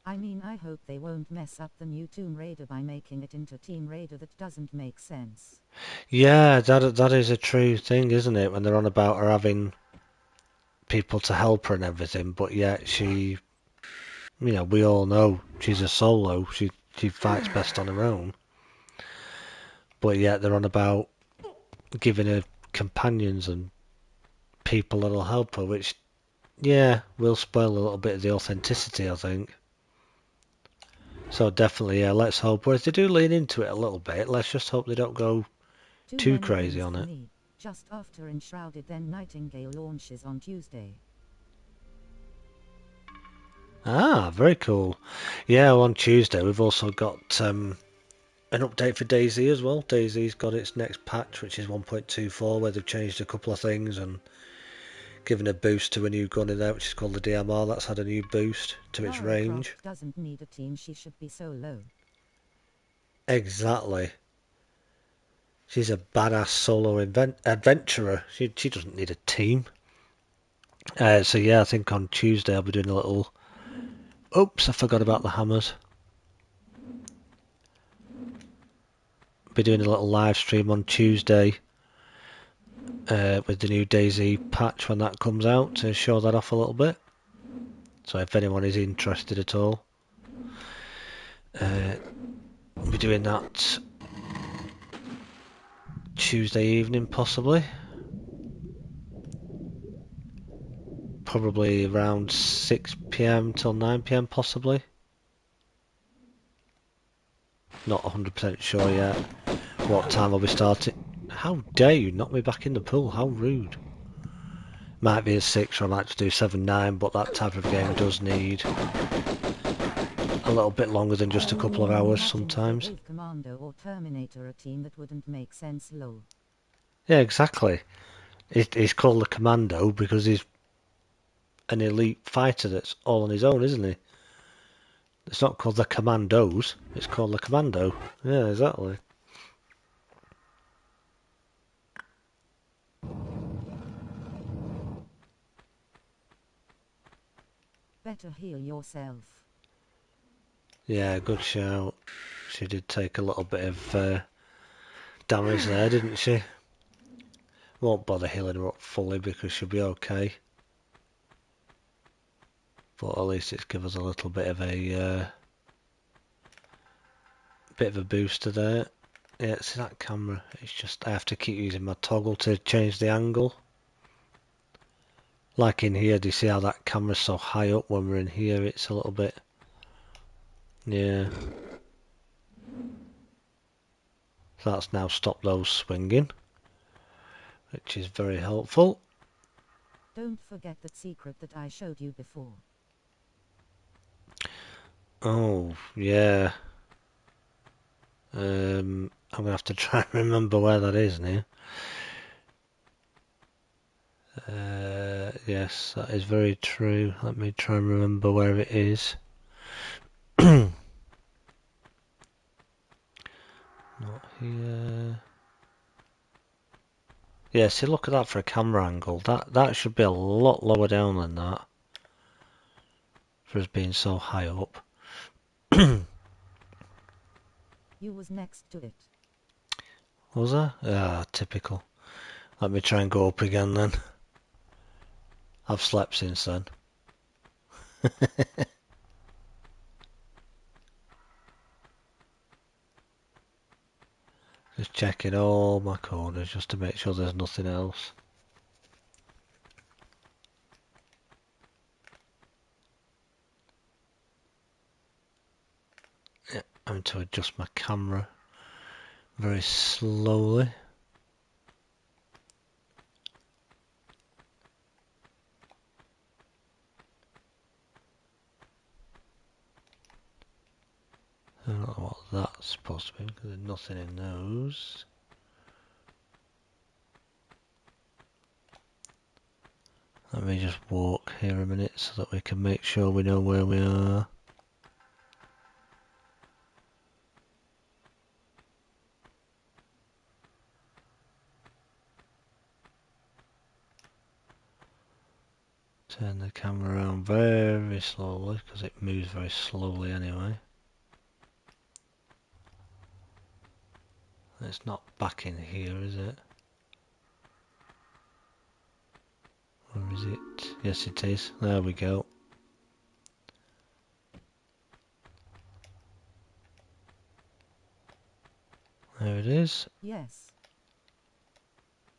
I mean, I hope they won't mess up the new Tomb Raider by making it into Team Raider. That doesn't make sense. Yeah, that is a true thing, isn't it? When they're on about her having people to help her and everything, but yet she You know, we all know she's a solo. She fights best on her own. But yet they're on about giving her companions and people that'll help her, which, yeah, will spoil a little bit of the authenticity, I think. So definitely, yeah, let's hope. Whereas they do lean into it a little bit, let's just hope they don't go too many crazy games on for it. me. Just after Enshrouded, then Nightingale launches on Tuesday. Ah, very cool. Yeah, on Tuesday we've also got an update for DayZ as well. DayZ's got its next patch, which is 1.24, where they've changed a couple of things and given a boost to a new gun in there, which is called the DMR. That's had a new boost to its Lara range. Croft doesn't need a team, she should be solo. Exactly. She's a badass solo adventurer. She doesn't need a team. So yeah, I think on Tuesday I'll be doing a little... Oops, I forgot about the hammers. Be doing a little live stream on Tuesday with the new DayZ patch when that comes out to show that off a little bit. So if anyone is interested at all, we'll be doing that Tuesday evening possibly. Probably around 6 PM till 9 PM possibly. Not 100% sure yet what time I'll be starting. How dare you knock me back in the pool, how rude. Might be a 6 or I might just do 7-9, but that type of game does need a little bit longer than just a couple of hours Imagine sometimes. if they gave Commando or Terminator a team, that wouldn't make sense, lol. Yeah, exactly. He's called the Commando because he's an elite fighter that's all on his own, isn't he? It's not called the Commandos, it's called the Commando. Yeah, exactly. Better heal yourself. Yeah, good shout. She did take a little bit of damage there, didn't she? Won't bother healing her up fully because she'll be okay. But at least it's give us a little bit of a booster there. Yeah, see that camera? It's just I have to keep using my toggle to change the angle. Like in here, do you see how that camera's so high up when we're in here? It's a little bit... Yeah. So that's now stopped those swinging, which is very helpful. Don't forget that secret that I showed you before. Oh, yeah. I'm going to have to try and remember where that is now. Yes, that is very true. Let me try and remember where it is. Not here. Yeah, see, look at that for a camera angle. That should be a lot lower down than that. For us being so high up. You was next to it. Was I? Ah, typical. Let me try and go up again then. I've slept since then. Just checking all my corners just to make sure there's nothing else. Yeah, I'm going to adjust my camera very slowly. I don't know what that's supposed to be because there's nothing in those. Let me just walk here a minute so that we can make sure we know where we are. Turn the camera around very slowly because it moves very slowly anyway. It's not back in here, is it? Or is it? Yes, it is. There we go. is. Yes.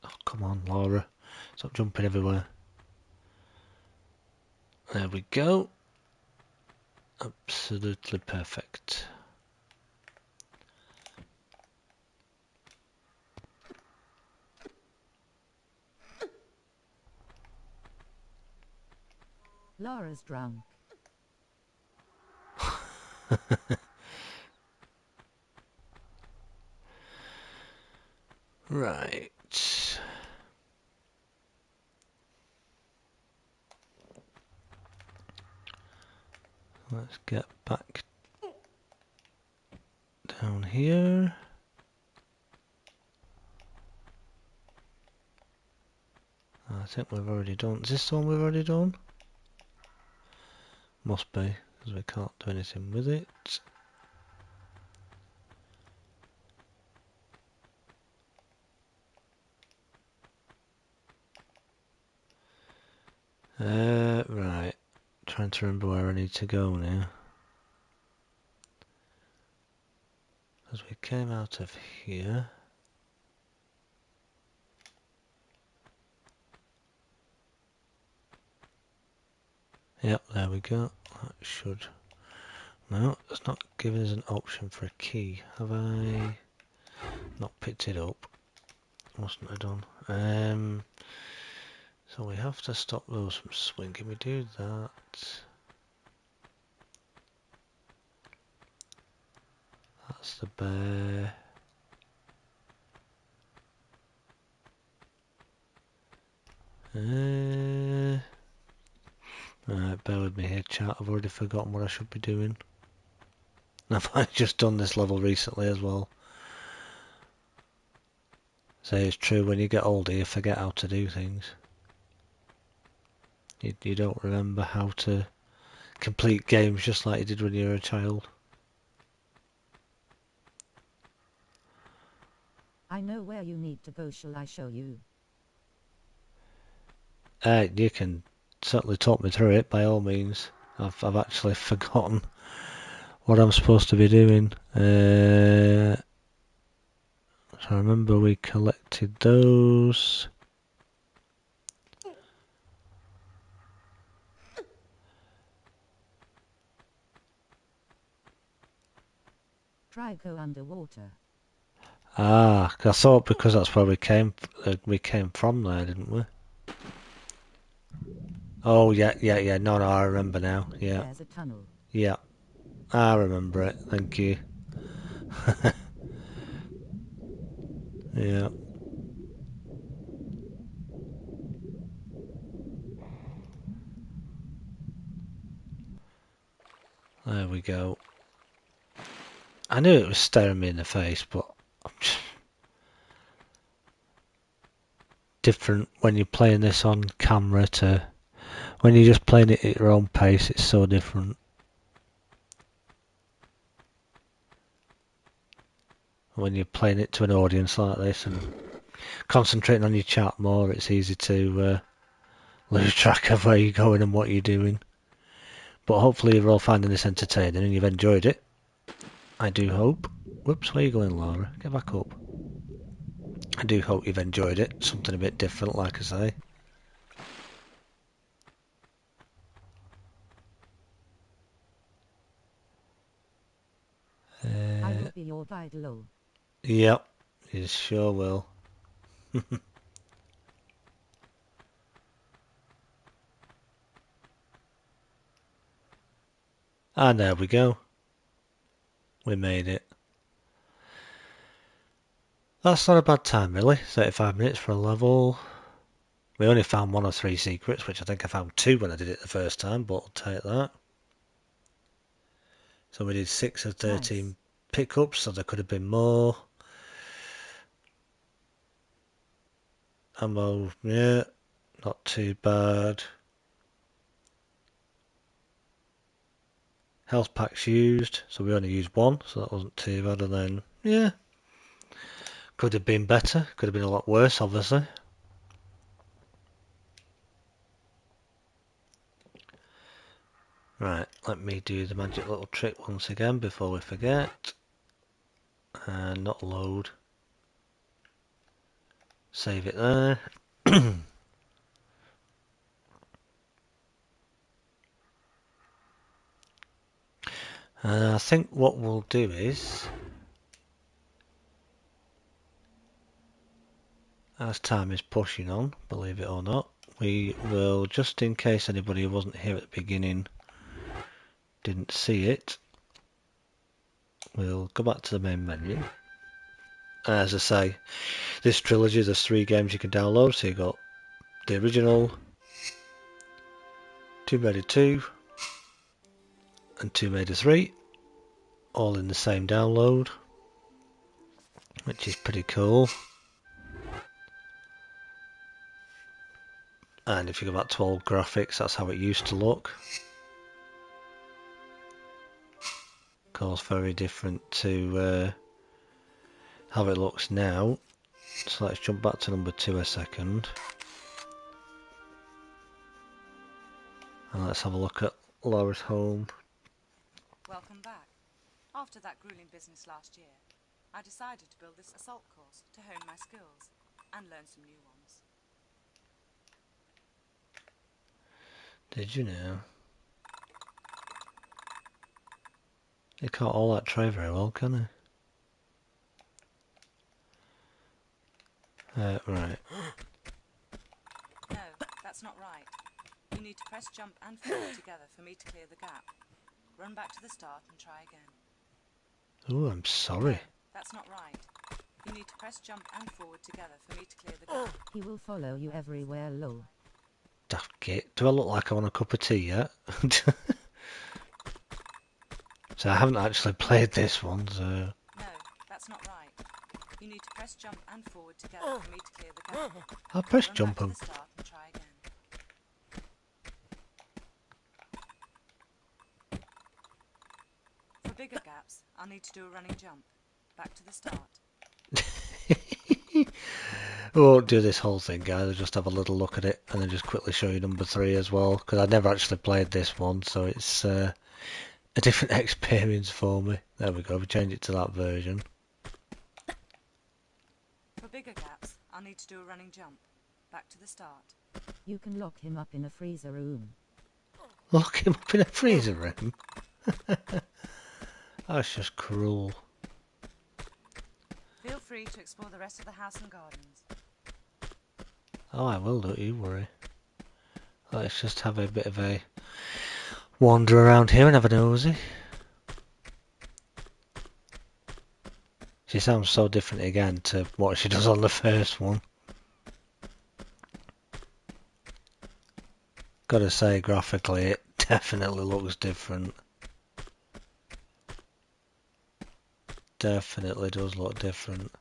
Oh, come on, Laura. Stop jumping everywhere. There we go. Absolutely perfect. Laura's drunk. Right. Let's get back down here. I think we've already done. Is this the one we've already done? Must be, because we can't do anything with it. Right. Trying to remember where I need to go now. Because we came out of here. Yep, there we go. That should... No, it's not giving us an option for a key. Have I not picked it up? Mustn't have done. So we have to stop those from swinging. Can we do that? That's the bear. Right, bear with me here, chat. I've already forgotten what I should be doing. I've just done this level recently as well. So it's true, when you get older you forget how to do things. You don't remember how to complete games just like you did when you were a child. I know where you need to go. Shall I show you? You can certainly talk me through it by all means. I've actually forgotten what I'm supposed to be doing. So I remember we collected those. Try go underwater. Ah, I thought because that's where we came from there, didn't we? Oh yeah. No, I remember now. Yeah, There's a tunnel. yeah. I remember it. Thank you. Yeah. There we go. I knew it was staring me in the face, but I'm just different when you're playing this on camera to when you're just playing it at your own pace. It's so different. When you're playing it to an audience like this and concentrating on your chat more, it's easy to lose track of where you're going and what you're doing. But hopefully you're all finding this entertaining and you've enjoyed it. I do hope. Whoops, where are you going, Laura? Get back up. I do hope you've enjoyed it. Something a bit different, like I say. I will be your guide, lol. Yep, you sure will. And there we go. We made it. That's not a bad time, really. 35 minutes for a level. We only found 1 of 3 secrets, which I think I found 2 when I did it the first time, but I'll take that. So we did 6 of 13 Nice. pickups, so there could have been more. Ammo, yeah, not too bad. Health packs used, so we only used 1, so that wasn't too bad. And then, yeah, could have been better, could have been a lot worse, obviously. Right, let me do the magic little trick once again before we forget. And not load. Save it there. I think what we'll do is, as time is pushing on, believe it or not, we will, just in case anybody who wasn't here at the beginning didn't see it, we'll go back to the main menu. As I say, this trilogy, there's 3 games you can download, so you've got the original, Tomb Raider 2, and Tomb Raider 3, all in the same download, which is pretty cool. And if you go back to old graphics, that's how it used to look. Of course, very different to how it looks now. So let's jump back to number 2 a second. And let's have a look at Laura's home. Welcome back. After that grueling business last year, I decided to build this assault course to hone my skills and learn some new ones. Did you know? You can't all that tray very well, can you? Right. No, that's not right. You need to press jump and forward together for me to clear the gap. Run back to the start and try again. Oh, I'm sorry. No, that's not right. You need to press jump and forward together for me to clear the gap. He will follow you everywhere, lol. Daft git. Do I look like I want a cup of tea yet? So I haven't actually played this one, so... No, that's not right. You need to press jump and forward together for me to clear the gap. I'll press Run jump back to and... the start and try again. For bigger gaps, I'll need to do a running jump. Back to the start. We won't do this whole thing, guys. I'll just have a little look at it and then just quickly show you number 3 as well, because I've never actually played this one, so it's a different experience for me. There we go, we change it to that version. For bigger gaps, I'll need to do a running jump. Back to the start. You can lock him up in a freezer room. Lock him up in a freezer room? That's just cruel. Feel free to explore the rest of the house and gardens. Oh, I will, don't you worry. Let's just have a bit of a wander around here and have a nosy. She sounds so different again to what she does on the first one. Gotta say, graphically, it definitely looks different. Definitely does look different.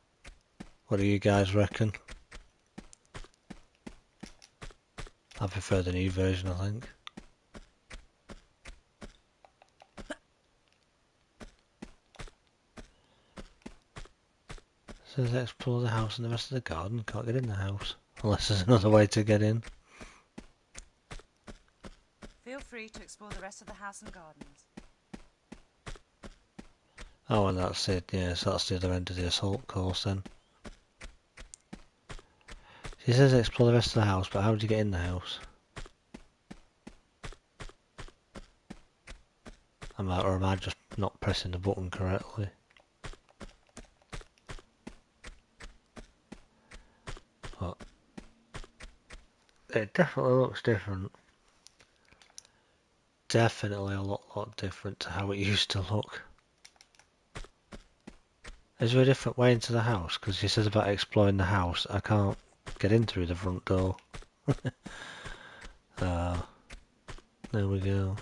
What do you guys reckon? I prefer the new version, I think. Says explore the house and the rest of the garden. Can't get in the house. Unless there's another way to get in. Feel free to explore the rest of the house and gardens. Oh, and that's it. Yeah, so that's the other end of the assault course then. She says explore the rest of the house, but how do you get in the house? Or am I just not pressing the button correctly? But it definitely looks different. Definitely a lot different to how it used to look. Is there a different way into the house? Because she says about exploring the house. I can't get in through the front door. There we go.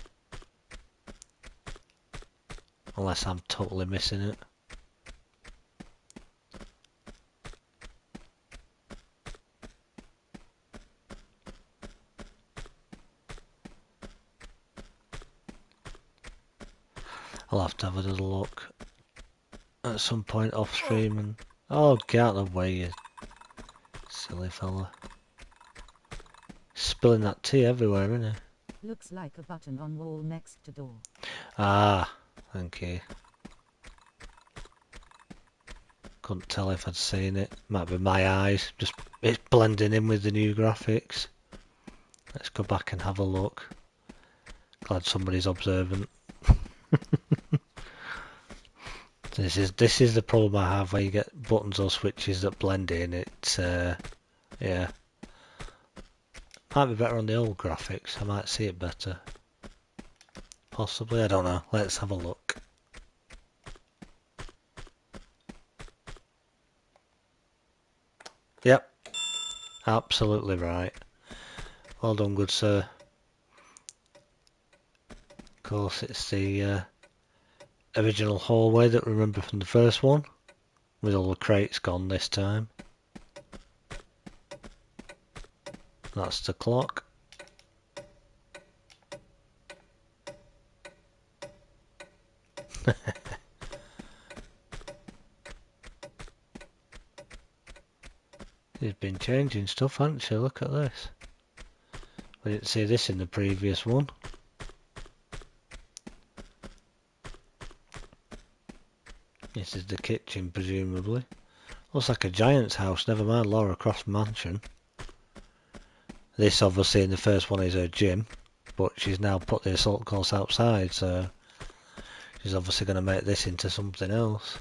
Unless I'm totally missing it. I'll have to have a little look at some point off stream and... Oh, get out of the way, you silly fella. Spilling that tea everywhere, isn't it? Looks like a button on wall next to door. Ah, thank you. Couldn't tell if I'd seen it. Might be my eyes. Just it's blending in with the new graphics. Let's go back and have a look. Glad somebody's observant. This is the problem I have where you get buttons or switches that blend in. Yeah. Might be better on the old graphics. I might see it better. Possibly, I don't know. Let's have a look. Yep. Absolutely right. Well done, good sir. Of course, it's the original hallway that we remember from the first one, with all the crates gone this time. That's the clock. She's been changing stuff, hasn't she? Look at this. We didn't see this in the previous one. This is the kitchen, presumably. Looks like a giant's house, never mind Laura Croft's mansion. This, obviously, in the first one is her gym, but she's now put the assault course outside, so she's obviously going to make this into something else.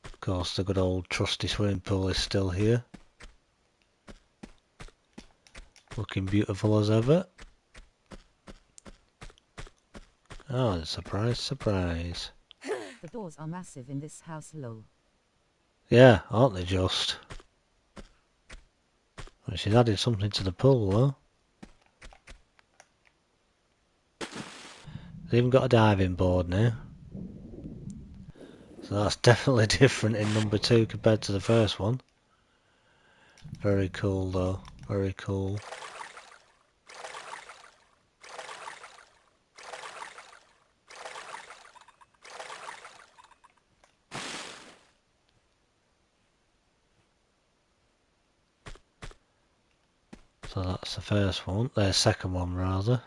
Of course, the good old trusty swimming pool is still here. Looking beautiful as ever. Oh, surprise, surprise. The doors are massive in this house, lol. Yeah, aren't they just? Well, she's added something to the pool, though. They've even got a diving board now. So that's definitely different in number 2 compared to the first one. Very cool, though. Very cool. So that's the first one. The second one, rather.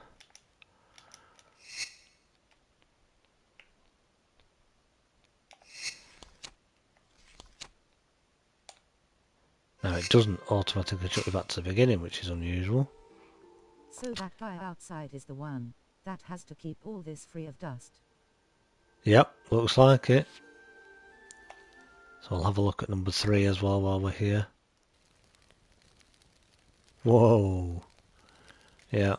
Now it doesn't automatically chuck you back to the beginning, which is unusual. So that guy outside is the one that has to keep all this free of dust. Yep, looks like it. So I'll have a look at number 3 as well while we're here. Whoa. Yeah.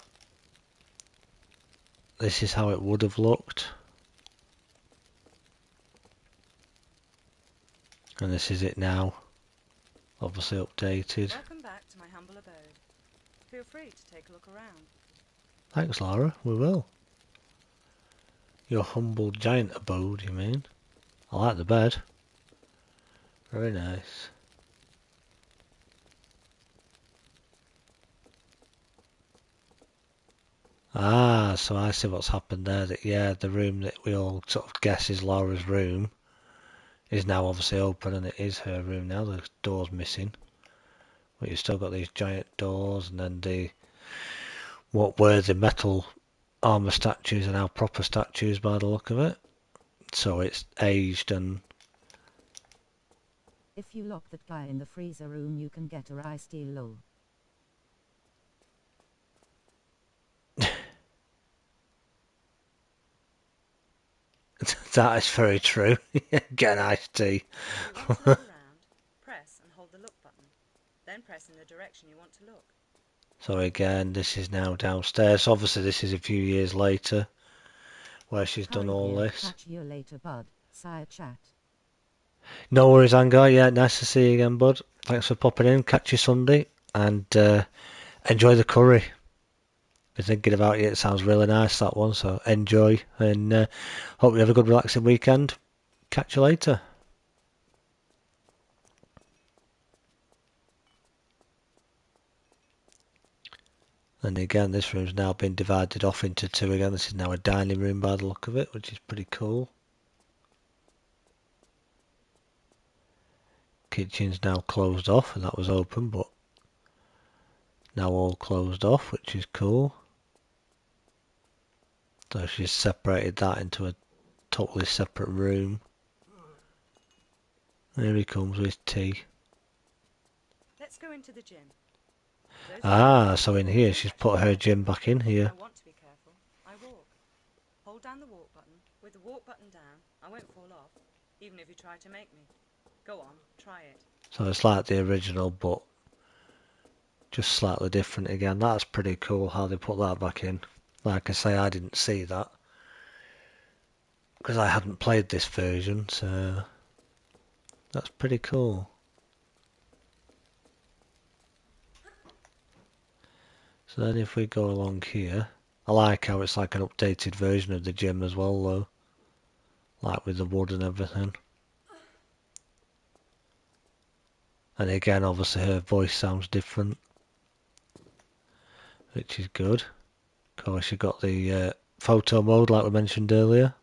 This is how it would have looked. And this is it now. Obviously updated. Welcome back to my humble abode. Feel free to take a look around. Thanks, Laura. We will. Your humble giant abode, you mean? I like the bed. Very nice. Ah, so I see what's happened there. That yeah, the room that we all sort of guess is Laura's room is now obviously open, and it is her room now. The door's missing, but you've still got these giant doors, and then the what were the metal armor statues are now proper statues by the look of it. So it's aged and. If you lock that guy in the freezer room, you can get a rice deal, lol. That is very true. Get an iced tea. If you want to look around, press and hold the look button. Then press in the direction you want to look. So again, this is now downstairs. Obviously, this is a few years later, where she's done Hurry all dear, this. catch you later, bud. Sire chat. No worries, Angar. Yeah, nice to see you again, bud. Thanks for popping in. Catch you Sunday, and enjoy the curry. Been thinking about it. It sounds really nice, that one. So enjoy, and hope you have a good, relaxing weekend. Catch you later. And again, this room's now been divided off into 2 again. This is now a dining room by the look of it, which is pretty cool. Kitchen's now closed off, and that was open, but now all closed off, which is cool. So she's separated that into a totally separate room. Here he comes with tea. Let's go into the gym. Those Ah, so in here she's put her gym back in here. I want to be careful. I walk. Hold down the walk button. With the walk button down, I won't fall off, even if you try to make me. Go on, try it. So it's like the original, but just slightly different again. That's pretty cool how they put that back in. Like I say, I didn't see that because I hadn't played this version, so that's pretty cool. So then if we go along here, I like how it's like an updated version of the gym as well though. Like with the wood and everything. And again, obviously her voice sounds different, which is good. Of course, you got the photo mode like we mentioned earlier,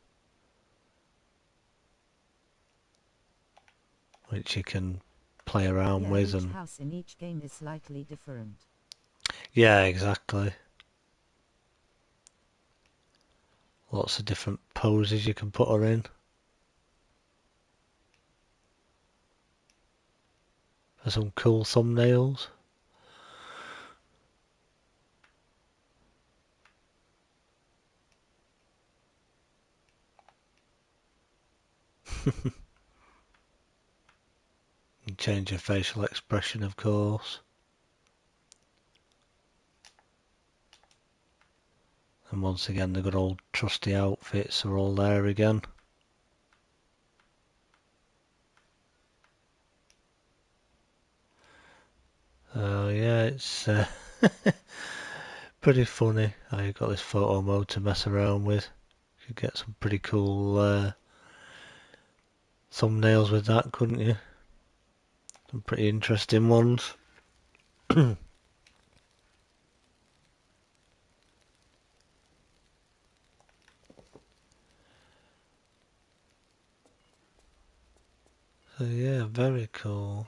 which you can play around Yeah, with. each And house in each game is slightly different. yeah, exactly. Lots of different poses you can put her in. For some cool thumbnails. And change your facial expression, of course. And once again, the good old trusty outfits are all there again. Oh yeah, it's pretty funny how you got this photo mode to mess around with. You could get some pretty cool thumbnails with that, couldn't you? Some pretty interesting ones. So yeah, very cool.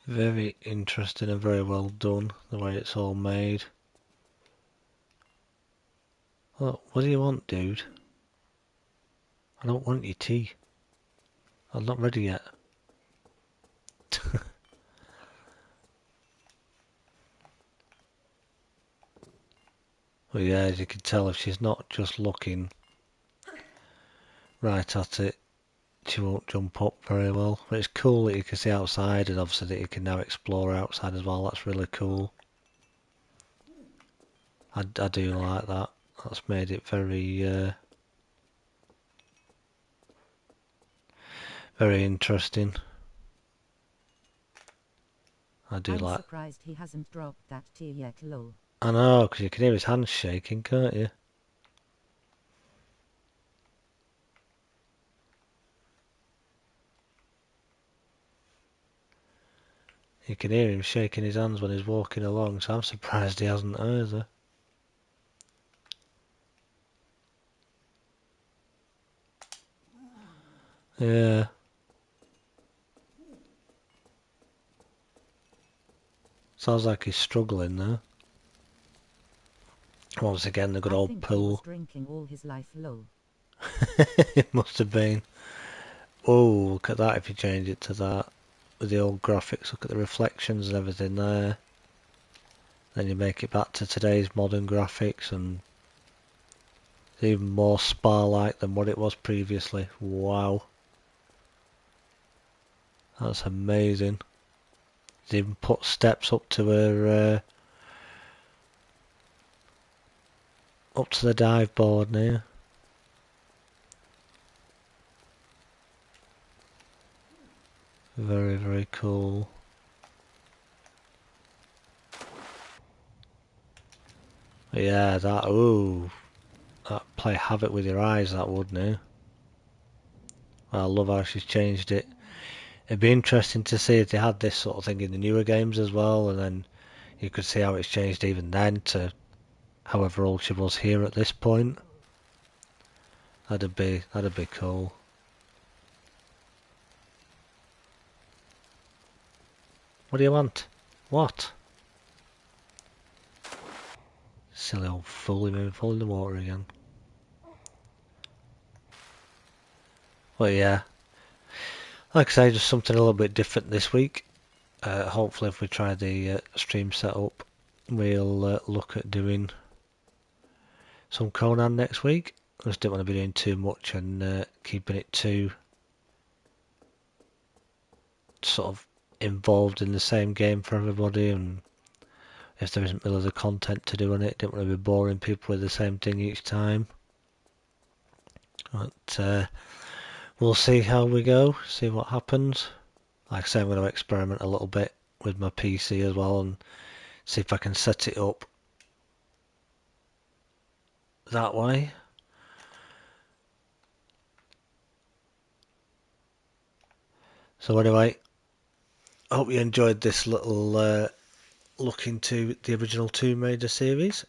Very interesting and very well done, the way it's all made. What do you want, dude? I don't want your tea. I'm not ready yet. Well, yeah, as you can tell, if she's not just looking right at it, she won't jump up very well. But it's cool that you can see outside, and obviously that you can now explore outside as well. That's really cool. I do like that. That's made it very very interesting. I do I'm like. surprised he hasn't dropped that tea yet, lol. I know, because you can hear his hands shaking, can't you? You can hear him shaking his hands when he's walking along, so I'm surprised he hasn't either. Yeah. Sounds like he's struggling there. Once again, the good I old think he was pool. drinking all his life, lol. It must have been. Oh, look at that if you change it to that. With the old graphics, look at the reflections and everything there. Then you make it back to today's modern graphics and it's even more spa-like than what it was previously. Wow. That's amazing. They even put steps up to her, up to the dive board now. Very, very cool. Yeah, that, ooh, that play havoc with your eyes, that would now. I love how she's changed it. It'd be interesting to see if they had this sort of thing in the newer games as well, and then you could see how it's changed even then to however old she was here at this point. That'd be cool. What do you want? What? Silly old fool, he made me fall in the water again. But yeah, like I say, just something a little bit different this week. Hopefully if we try the stream setup, we'll look at doing some Conan next week. I just didn't want to be doing too much and keeping it too sort of involved in the same game for everybody, and if there isn't really the content to do on it, didn't want to be boring people with the same thing each time. But we'll see how we go, see what happens. Like I say, I'm going to experiment a little bit with my PC as well and see if I can set it up that way. So anyway, I hope you enjoyed this little look into the original Tomb Raider series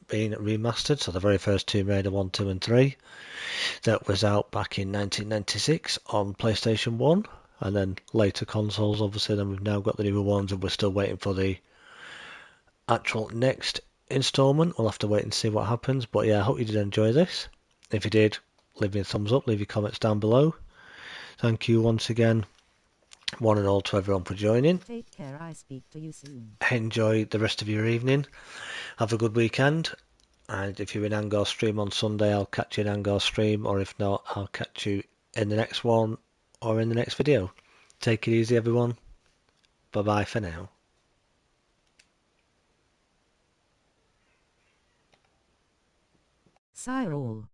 being remastered. So the very first Tomb Raider 1, 2 and 3 that was out back in 1996 on PlayStation 1, and then later consoles obviously. Then we've now got the newer ones and we're still waiting for the actual next installment. We'll have to wait and see what happens. But yeah, I hope you did enjoy this. If you did, leave me a thumbs up, leave your comments down below. Thank you once again, one and all, to everyone for joining. Take care, I speak to you soon. Enjoy the rest of your evening. Have a good weekend. And if you're in Angor stream on Sunday, I'll catch you in Angor stream. Or if not, I'll catch you in the next one or in the next video. Take it easy, everyone. Bye-bye for now. Sire all.